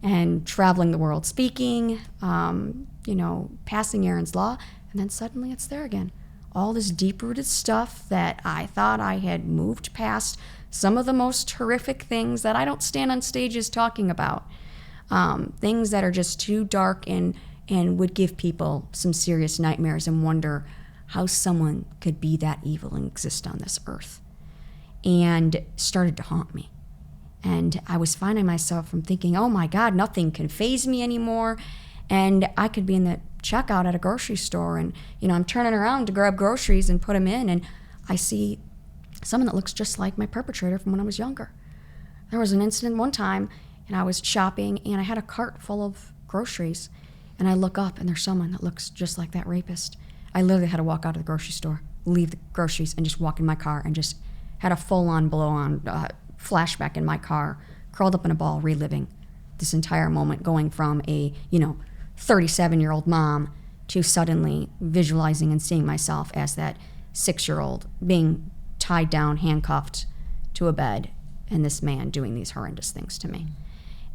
and traveling the world speaking, passing Erin's Law, and then suddenly it's there again. All this deep-rooted stuff that I thought I had moved past, some of the most horrific things that I don't stand on stages talking about, things that are just too dark and would give people some serious nightmares and wonder how someone could be that evil and exist on this earth, and started to haunt me. And I was finding myself from thinking, oh my God, nothing can faze me anymore. And I could be in the checkout at a grocery store and, I'm turning around to grab groceries and put them in, and I see someone that looks just like my perpetrator from when I was younger. There was an incident one time, and I was shopping, and I had a cart full of groceries, and I look up, and there's someone that looks just like that rapist. I literally had to walk out of the grocery store, leave the groceries, and just walk in my car, and just had a full-on blow-on flashback in my car, curled up in a ball, reliving this entire moment, going from a 37-year-old mom to suddenly visualizing and seeing myself as that 6-year-old being tied down, handcuffed to a bed, and this man doing these horrendous things to me.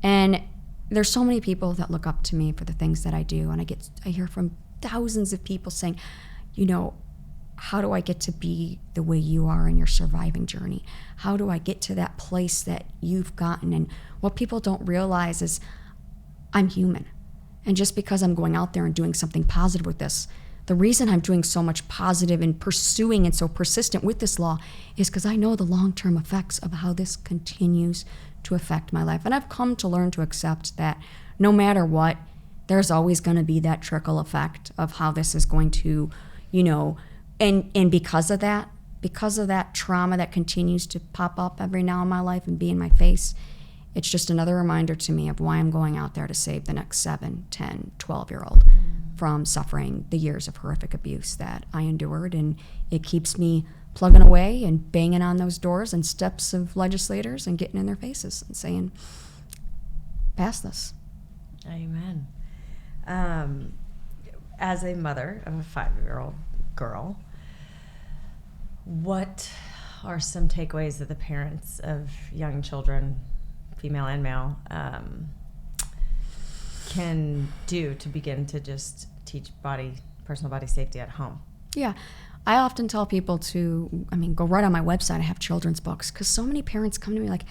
And there's so many people that look up to me for the things that I do, and I hear from thousands of people saying, how do I get to be the way you are in your surviving journey? How do I get to that place that you've gotten? And what people don't realize is I'm human. And just because I'm going out there and doing something positive with this, the reason I'm doing so much positive and pursuing and so persistent with this law is because I know the long-term effects of how this continues to affect my life. And I've come to learn to accept that no matter what, there's always going to be that trickle effect of how this is going to, and because of that trauma that continues to pop up every now in my life and be in my face, it's just another reminder to me of why I'm going out there to save the next 7, 10, 12-year-old from suffering the years of horrific abuse that I endured. And it keeps me plugging away and banging on those doors and steps of legislators and getting in their faces and saying, pass this. Amen. As a mother of a 5-year-old girl, what are some takeaways that the parents of young children, female and male, can do to begin to just teach personal body safety at home? Yeah. I often tell people to, go right on my website. I have children's books because so many parents come to me like,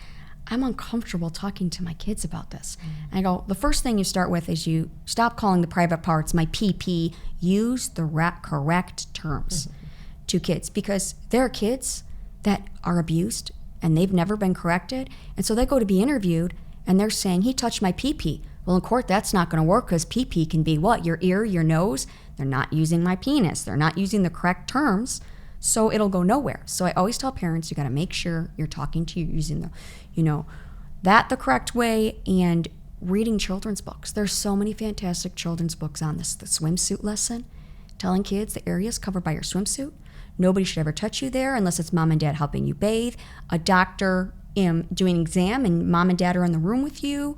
I'm uncomfortable talking to my kids about this. And I go, the first thing you start with is you stop calling the private parts my PP. Use the correct terms to kids, because there are kids that are abused and they've never been corrected. And so they go to be interviewed and they're saying, he touched my PP. Well, in court, that's not going to work because PP can be what? Your ear, your nose. They're not using my penis. They're not using the correct terms. So it'll go nowhere. So I always tell parents, you got to make sure you're talking to you using the, the correct way, and reading children's books. There's so many fantastic children's books on this. The swimsuit lesson, telling kids the area is covered by your swimsuit. Nobody should ever touch you there unless it's mom and dad helping you bathe. A doctor doing an exam and mom and dad are in the room with you.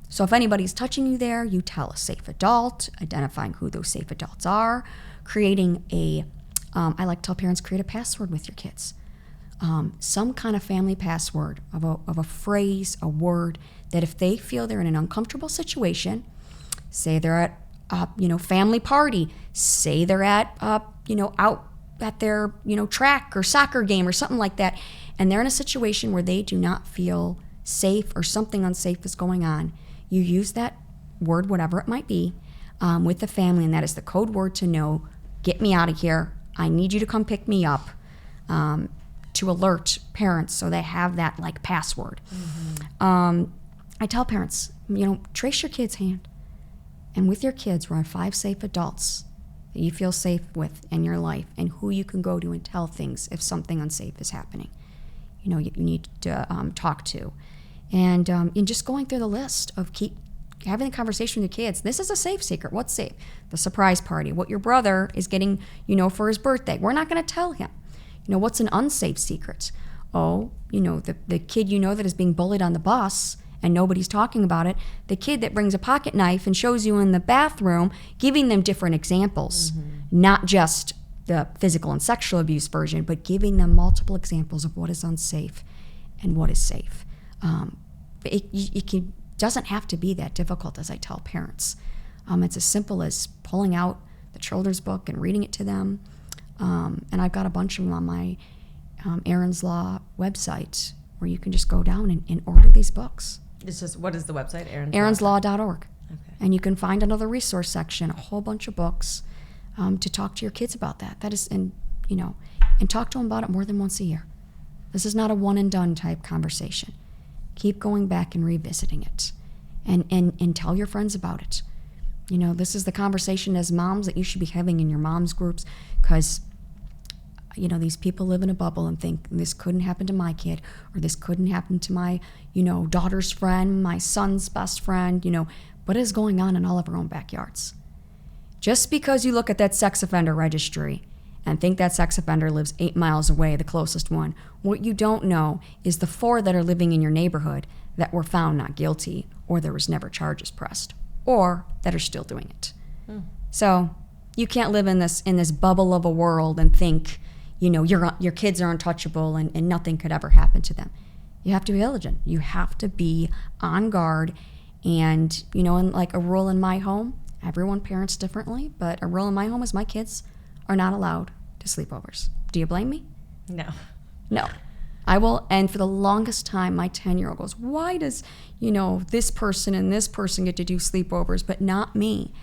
So if anybody's touching you there, you tell a safe adult, identifying who those safe adults are, creating I like to tell parents, create a password with your kids. Some kind of family password of a phrase, a word, that if they feel they're in an uncomfortable situation, say they're at family party, say they're at out at their track or soccer game or something like that, and they're in a situation where they do not feel safe or something unsafe is going on, you use that word, whatever it might be, with the family, and that is the code word to know, get me out of here, I need you to come pick me up, to alert parents so they have that password. I tell parents, trace your kid's hand, and with your kids, write 5 safe adults that you feel safe with in your life and who you can go to and tell things if something unsafe is happening. You need to talk to. And in just going through the list of keep having a conversation with your kids. This is a safe secret. What's safe? The surprise party. What your brother is getting, for his birthday. We're not going to tell him. What's an unsafe secret? Oh, the kid that is being bullied on the bus and nobody's talking about it. The kid that brings a pocket knife and shows you in the bathroom, giving them different examples. Not just the physical and sexual abuse version, but giving them multiple examples of what is unsafe and what is safe. It doesn't have to be that difficult, as I tell parents. It's as simple as pulling out the children's book and reading it to them. And I've got a bunch of them on my Erin's Law website where you can just go down and order these books. It's just, what is the website? ErinsLaw.org. Okay. And you can find another resource section, a whole bunch of books to talk to your kids about that. That is, and talk to them about it more than once a year. This is not a one and done type conversation. Keep going back and revisiting it, and tell your friends about it. This is the conversation as moms that you should be having in your moms groups, because these people live in a bubble and think this couldn't happen to my kid, or this couldn't happen to my, daughter's friend, my son's best friend, what is going on in all of our own backyards. Just because you look at that sex offender registry and think that sex offender lives 8 miles away, the closest one, what you don't know is the 4 that are living in your neighborhood that were found not guilty, or there was never charges pressed, or that are still doing it. So you can't live in this bubble of a world and think, your kids are untouchable and nothing could ever happen to them. You have to be vigilant. You have to be on guard. And, in like a rule in my home, everyone parents differently, but a rule in my home is my kids are not allowed to sleepovers. Do you blame me? No. I will, and for the longest time, my 10-year-old goes, why does, this person and this person get to do sleepovers, but not me?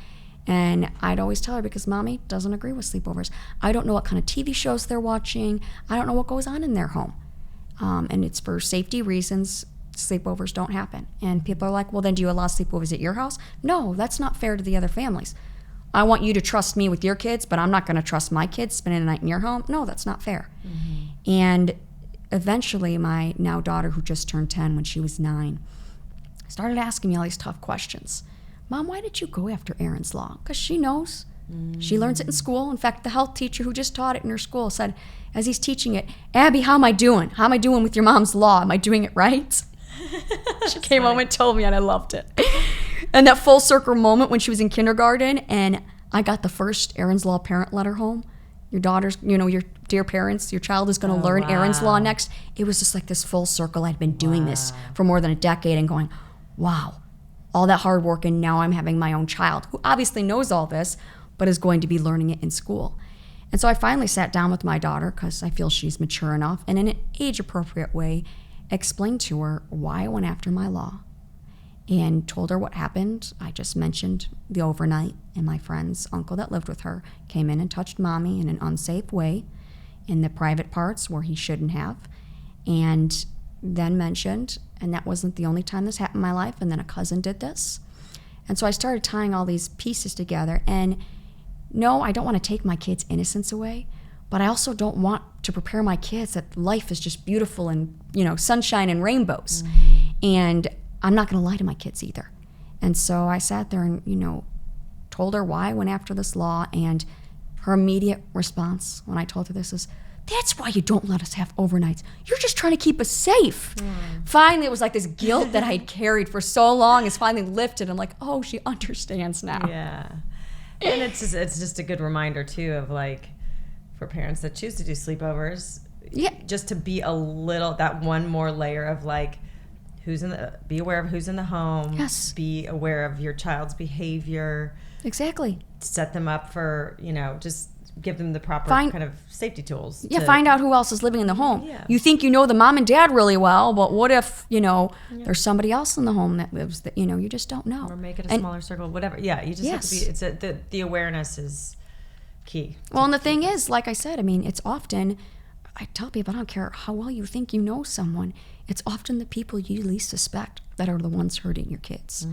And I'd always tell her, because Mommy doesn't agree with sleepovers. I don't know what kind of TV shows they're watching. I don't know what goes on in their home. And it's for safety reasons, sleepovers don't happen. And people are like, well, then do you allow sleepovers at your house? No, that's not fair to the other families. I want you to trust me with your kids, but I'm not going to trust my kids spending the night in your home. No, that's not fair. Mm-hmm. And eventually, my now daughter, who just turned 10 when she was 9, started asking me all these tough questions. Mom, why did you go after Erin's Law? Because she knows. She learns it in school. In fact, the health teacher who just taught it in her school said, as he's teaching it, Abby, how am I doing? How am I doing with your mom's law? Am I doing it right? She came home and told me, and I loved it. And that full circle moment when she was in kindergarten, and I got the first Erin's Law parent letter home. Your daughter's, your dear parents, your child is going to learn Erin's Law next. It was just like this full circle. I'd been doing this for more than a decade and going, wow, all that hard work, and now I'm having my own child who obviously knows all this, but is going to be learning it in school. And so I finally sat down with my daughter, because I feel she's mature enough, and in an age-appropriate way, explained to her why I went after my law, and told her what happened. I just mentioned the overnight, and my friend's uncle that lived with her came in and touched Mommy in an unsafe way in the private parts where he shouldn't have, and then mentioned, and that wasn't the only time this happened in my life, and then a cousin did this. And so I started tying all these pieces together, and no, I don't want to take my kids' innocence away, but I also don't want to prepare my kids that life is just beautiful and, sunshine and rainbows. Mm-hmm. And I'm not going to lie to my kids either. And so I sat there and, told her why I went after this law, and her immediate response when I told her this is, that's why you don't let us have overnights. You're just trying to keep us safe. Finally, it was like this guilt that I had carried for so long is finally lifted. I'm like, oh, she understands now. Yeah. And it's just a good reminder, too, of like, for parents that choose to do sleepovers, just to be a little, that one more layer of like, be aware of who's in the home. Yes. Be aware of your child's behavior. Exactly. Set them up for, just give them the proper kind of safety tools. Yeah, find out who else is living in the home. Yeah. You think you know the mom and dad really well, but what if, there's somebody else in the home that lives that, you just don't know. Or make it a smaller circle, whatever. Yeah, you just have to be, the awareness is key. Well, and the thing is, like I said, it's often, I tell people, I don't care how well you think you know someone, it's often the people you least suspect that are the ones hurting your kids.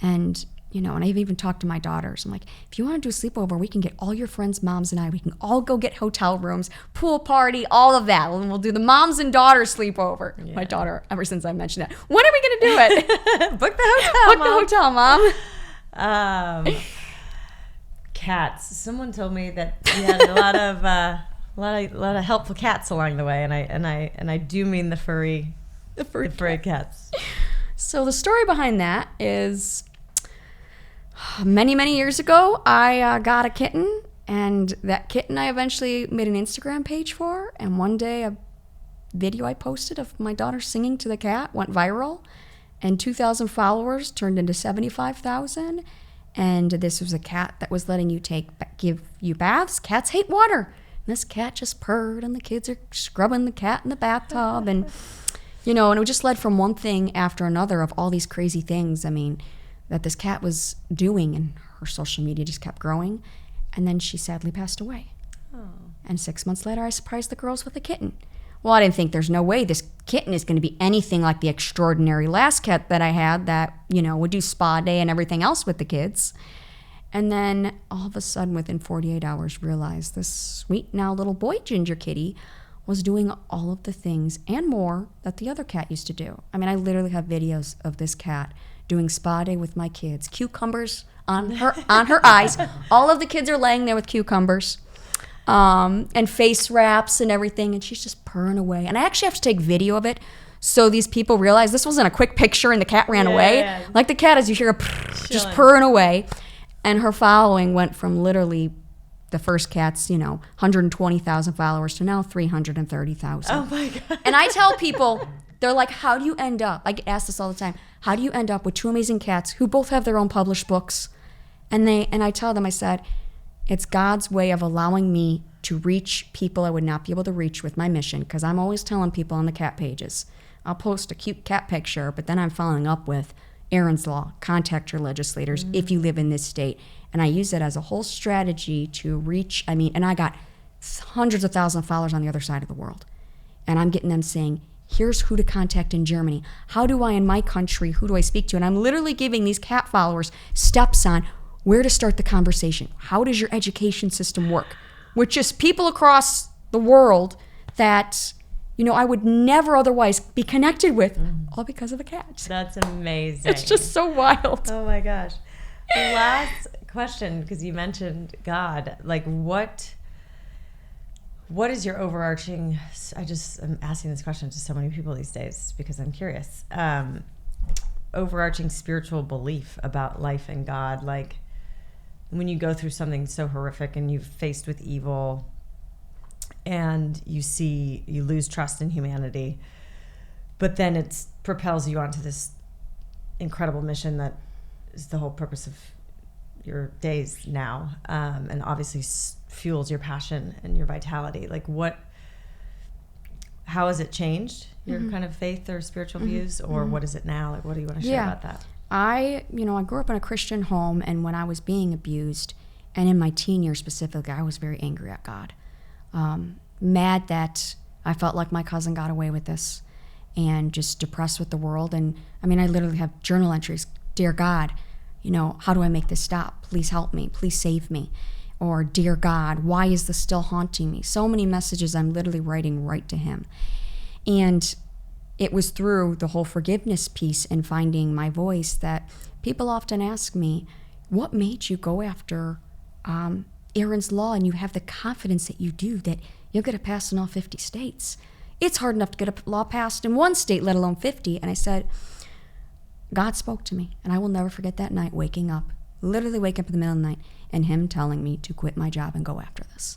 And and I've even talked to my daughters. I'm like, if you want to do a sleepover, we can get all your friends' moms and we can all go get hotel rooms, pool party, all of that. And we'll do the moms and daughters sleepover. Yeah. My daughter, ever since I mentioned that, when are we going to do it? Book the hotel, Book the hotel, Mom. Cats. Someone told me that you had a lot of helpful cats along the way, and I do mean the furry cats. So the story behind that is, many, many years ago, I got a kitten, and that kitten I eventually made an Instagram page for, and one day a video I posted of my daughter singing to the cat went viral, and 2,000 followers turned into 75,000, and this was a cat that was letting you give you baths. Cats hate water. And this cat just purred, and the kids are scrubbing the cat in the bathtub, and, and it just led from one thing after another of all these crazy things. That this cat was doing, and her social media just kept growing. And then she sadly passed away. Oh. And 6 months later, I surprised the girls with a kitten. Well, I didn't think there's no way this kitten is going to be anything like the extraordinary last cat that I had that, would do spa day and everything else with the kids. And then all of a sudden, within 48 hours, realized this sweet now little boy ginger kitty was doing all of the things and more that the other cat used to do. I mean, I literally have videos of this cat doing spa day with my kids. Cucumbers on her eyes. All of the kids are laying there with cucumbers and face wraps and everything, and she's just purring away. And I actually have to take video of it so these people realize this wasn't a quick picture and the cat ran away. Yeah. Like the cat, as you hear, just purring away. And her following went from literally the first cat's, 120,000 followers to now 330,000. Oh my God. And I tell people, they're like, how do you end up? I get asked this all the time. How do you end up with two amazing cats who both have their own published books? And I tell them, I said, it's God's way of allowing me to reach people I would not be able to reach with my mission, because I'm always telling people on the cat pages, I'll post a cute cat picture, but then I'm following up with Erin's Law, contact your legislators if you live in this state. And I use it as a whole strategy to reach, and I got hundreds of thousands of followers on the other side of the world. And I'm getting them saying, here's who to contact in Germany. How do I, in my country, who do I speak to? And I'm literally giving these cat followers steps on where to start the conversation. How does your education system work? With just people across the world that, I would never otherwise be connected with, all because of a cat. That's amazing. It's just so wild. Oh my gosh. Last question, because you mentioned God. Like, what is your overarching, I'm asking this question to so many people these days because I'm curious, overarching spiritual belief about life and God. Like, when you go through something so horrific and you're faced with evil and you lose trust in humanity, but then it propels you onto this incredible mission that is the whole purpose of your days now, and obviously fuels your passion and your vitality. Like, how has it changed your kind of faith or spiritual views, or what is it now? Like, what do you want to share about that? I grew up in a Christian home, and when I was being abused, and in my teen years specifically, I was very angry at God. Mad that I felt like my cousin got away with this, and just depressed with the world. And I literally have journal entries. Dear God, how do I make this stop? Please help me. Please save me. Or, dear God, why is this still haunting me? So many messages I'm literally writing right to him. And it was through the whole forgiveness piece and finding my voice that people often ask me, what made you go after Erin's Law and you have the confidence that you do, that you'll get it passed in all 50 states? It's hard enough to get a law passed in one state, let alone 50. And I said, God spoke to me, and I will never forget that night waking up, literally waking up in the middle of the night, and him telling me to quit my job and go after this.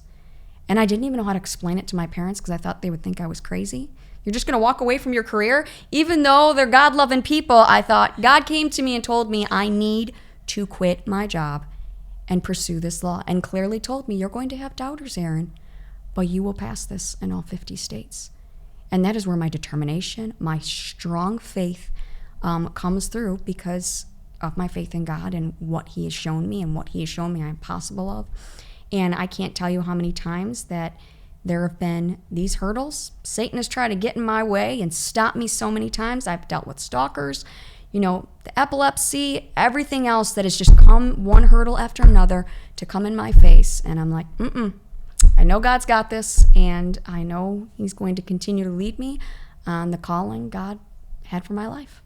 And I didn't even know how to explain it to my parents because I thought they would think I was crazy. You're just going to walk away from your career? Even though they're God-loving people, I thought God came to me and told me I need to quit my job and pursue this law, and clearly told me, you're going to have doubters, Erin, but you will pass this in all 50 states. And that is where my determination, my strong faith comes through, because of my faith in God and what he has shown me and what he has shown me I'm possible of. And I can't tell you how many times that there have been these hurdles. Satan has tried to get in my way and stop me so many times. I've dealt with stalkers, the epilepsy, everything else that has just come one hurdle after another to come in my face. And I'm like, I know God's got this, and I know he's going to continue to lead me on the calling God had for my life.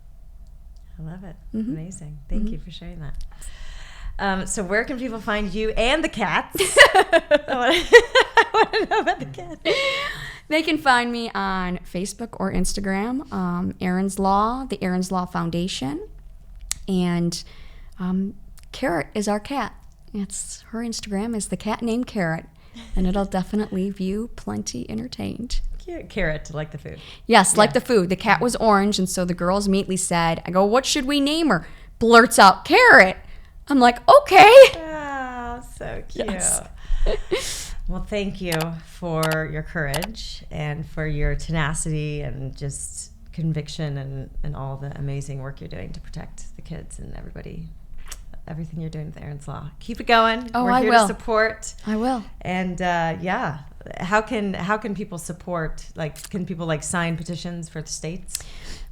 I love it. Amazing. Thank you for sharing that. So where can people find you and the cats? I want to know about the cats. They can find me on Facebook or Instagram, Erin's Law, the Erin's Law Foundation. And Carrot is our cat. Her Instagram is the cat named Carrot. And it'll definitely leave you plenty entertained. Cute. Carrot, like the food. Yes, like the food. The cat was orange, and so the girls immediately said, I go, what should we name her? Blurts out, Carrot. I'm like, okay. Oh, so cute. Yes. Well, thank you for your courage and for your tenacity and just conviction and all the amazing work you're doing to protect the kids and everything you're doing with Erin's Law. Keep it going. Oh, We're here to support. I will. And how can people support? Like, can people like sign petitions for the states?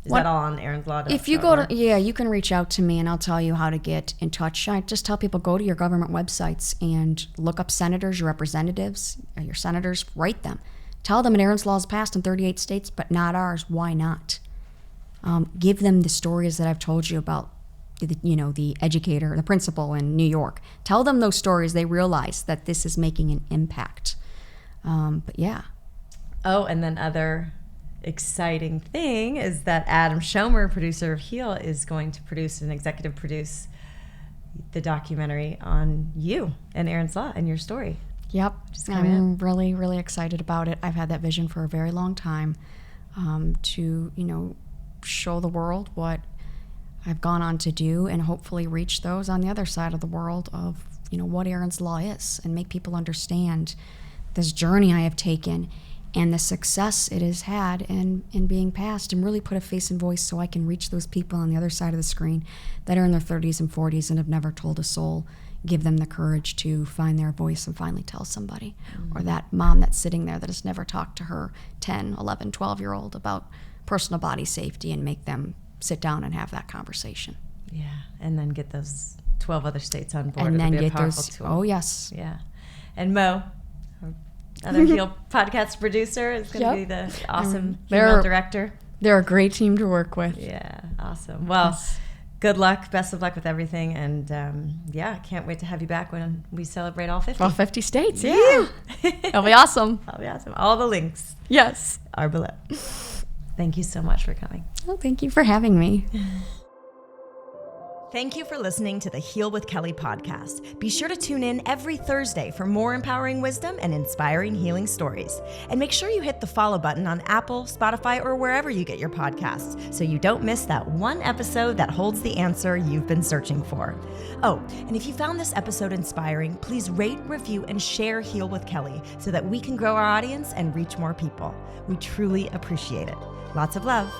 Is that all on Erin's Law? If you go to, you can reach out to me and I'll tell you how to get in touch. I just tell people, go to your government websites and look up senators, your representatives, your senators, write them. Tell them that Erin's Law is passed in 38 states, but not ours. Why not? Give them the stories that I've told you about, the educator, the principal in New York. Tell them those stories. They realize that this is making an impact. But yeah. Oh, and then other exciting thing is that Adam Schomer, producer of HEAL, is going to executive produce the documentary on you and Erin's Law and your story. Yep. I'm really, really excited about it. I've had that vision for a very long time, to, show the world what I've gone on to do and hopefully reach those on the other side of the world of, what Erin's Law is and make people understand this journey I have taken and the success it has had in being passed, and really put a face and voice so I can reach those people on the other side of the screen that are in their 30s and 40s and have never told a soul. Give them the courage to find their voice and finally tell somebody. Mm-hmm. Or that mom that's sitting there that has never talked to her 10, 11, 12-year-old about personal body safety, and make them sit down and have that conversation. Yeah, and then get those 12 other states on board. And then get those. Tool. Oh, yes. Yeah. And Mo, another HEAL podcast producer, is going to be the awesome female director. They're a great team to work with. Yeah, awesome. Well, good luck. Best of luck with everything. And can't wait to have you back when we celebrate all 50. All 50 states. Yeah. It'll be awesome. That'll be awesome. All the links are below. Thank you so much for coming. Oh, thank you for having me. Thank you for listening to the Heal with Kelly podcast. Be sure to tune in every Thursday for more empowering wisdom and inspiring healing stories. And make sure you hit the follow button on Apple, Spotify, or wherever you get your podcasts so you don't miss that one episode that holds the answer you've been searching for. Oh, and if you found this episode inspiring, please rate, review, and share Heal with Kelly so that we can grow our audience and reach more people. We truly appreciate it. Lots of love.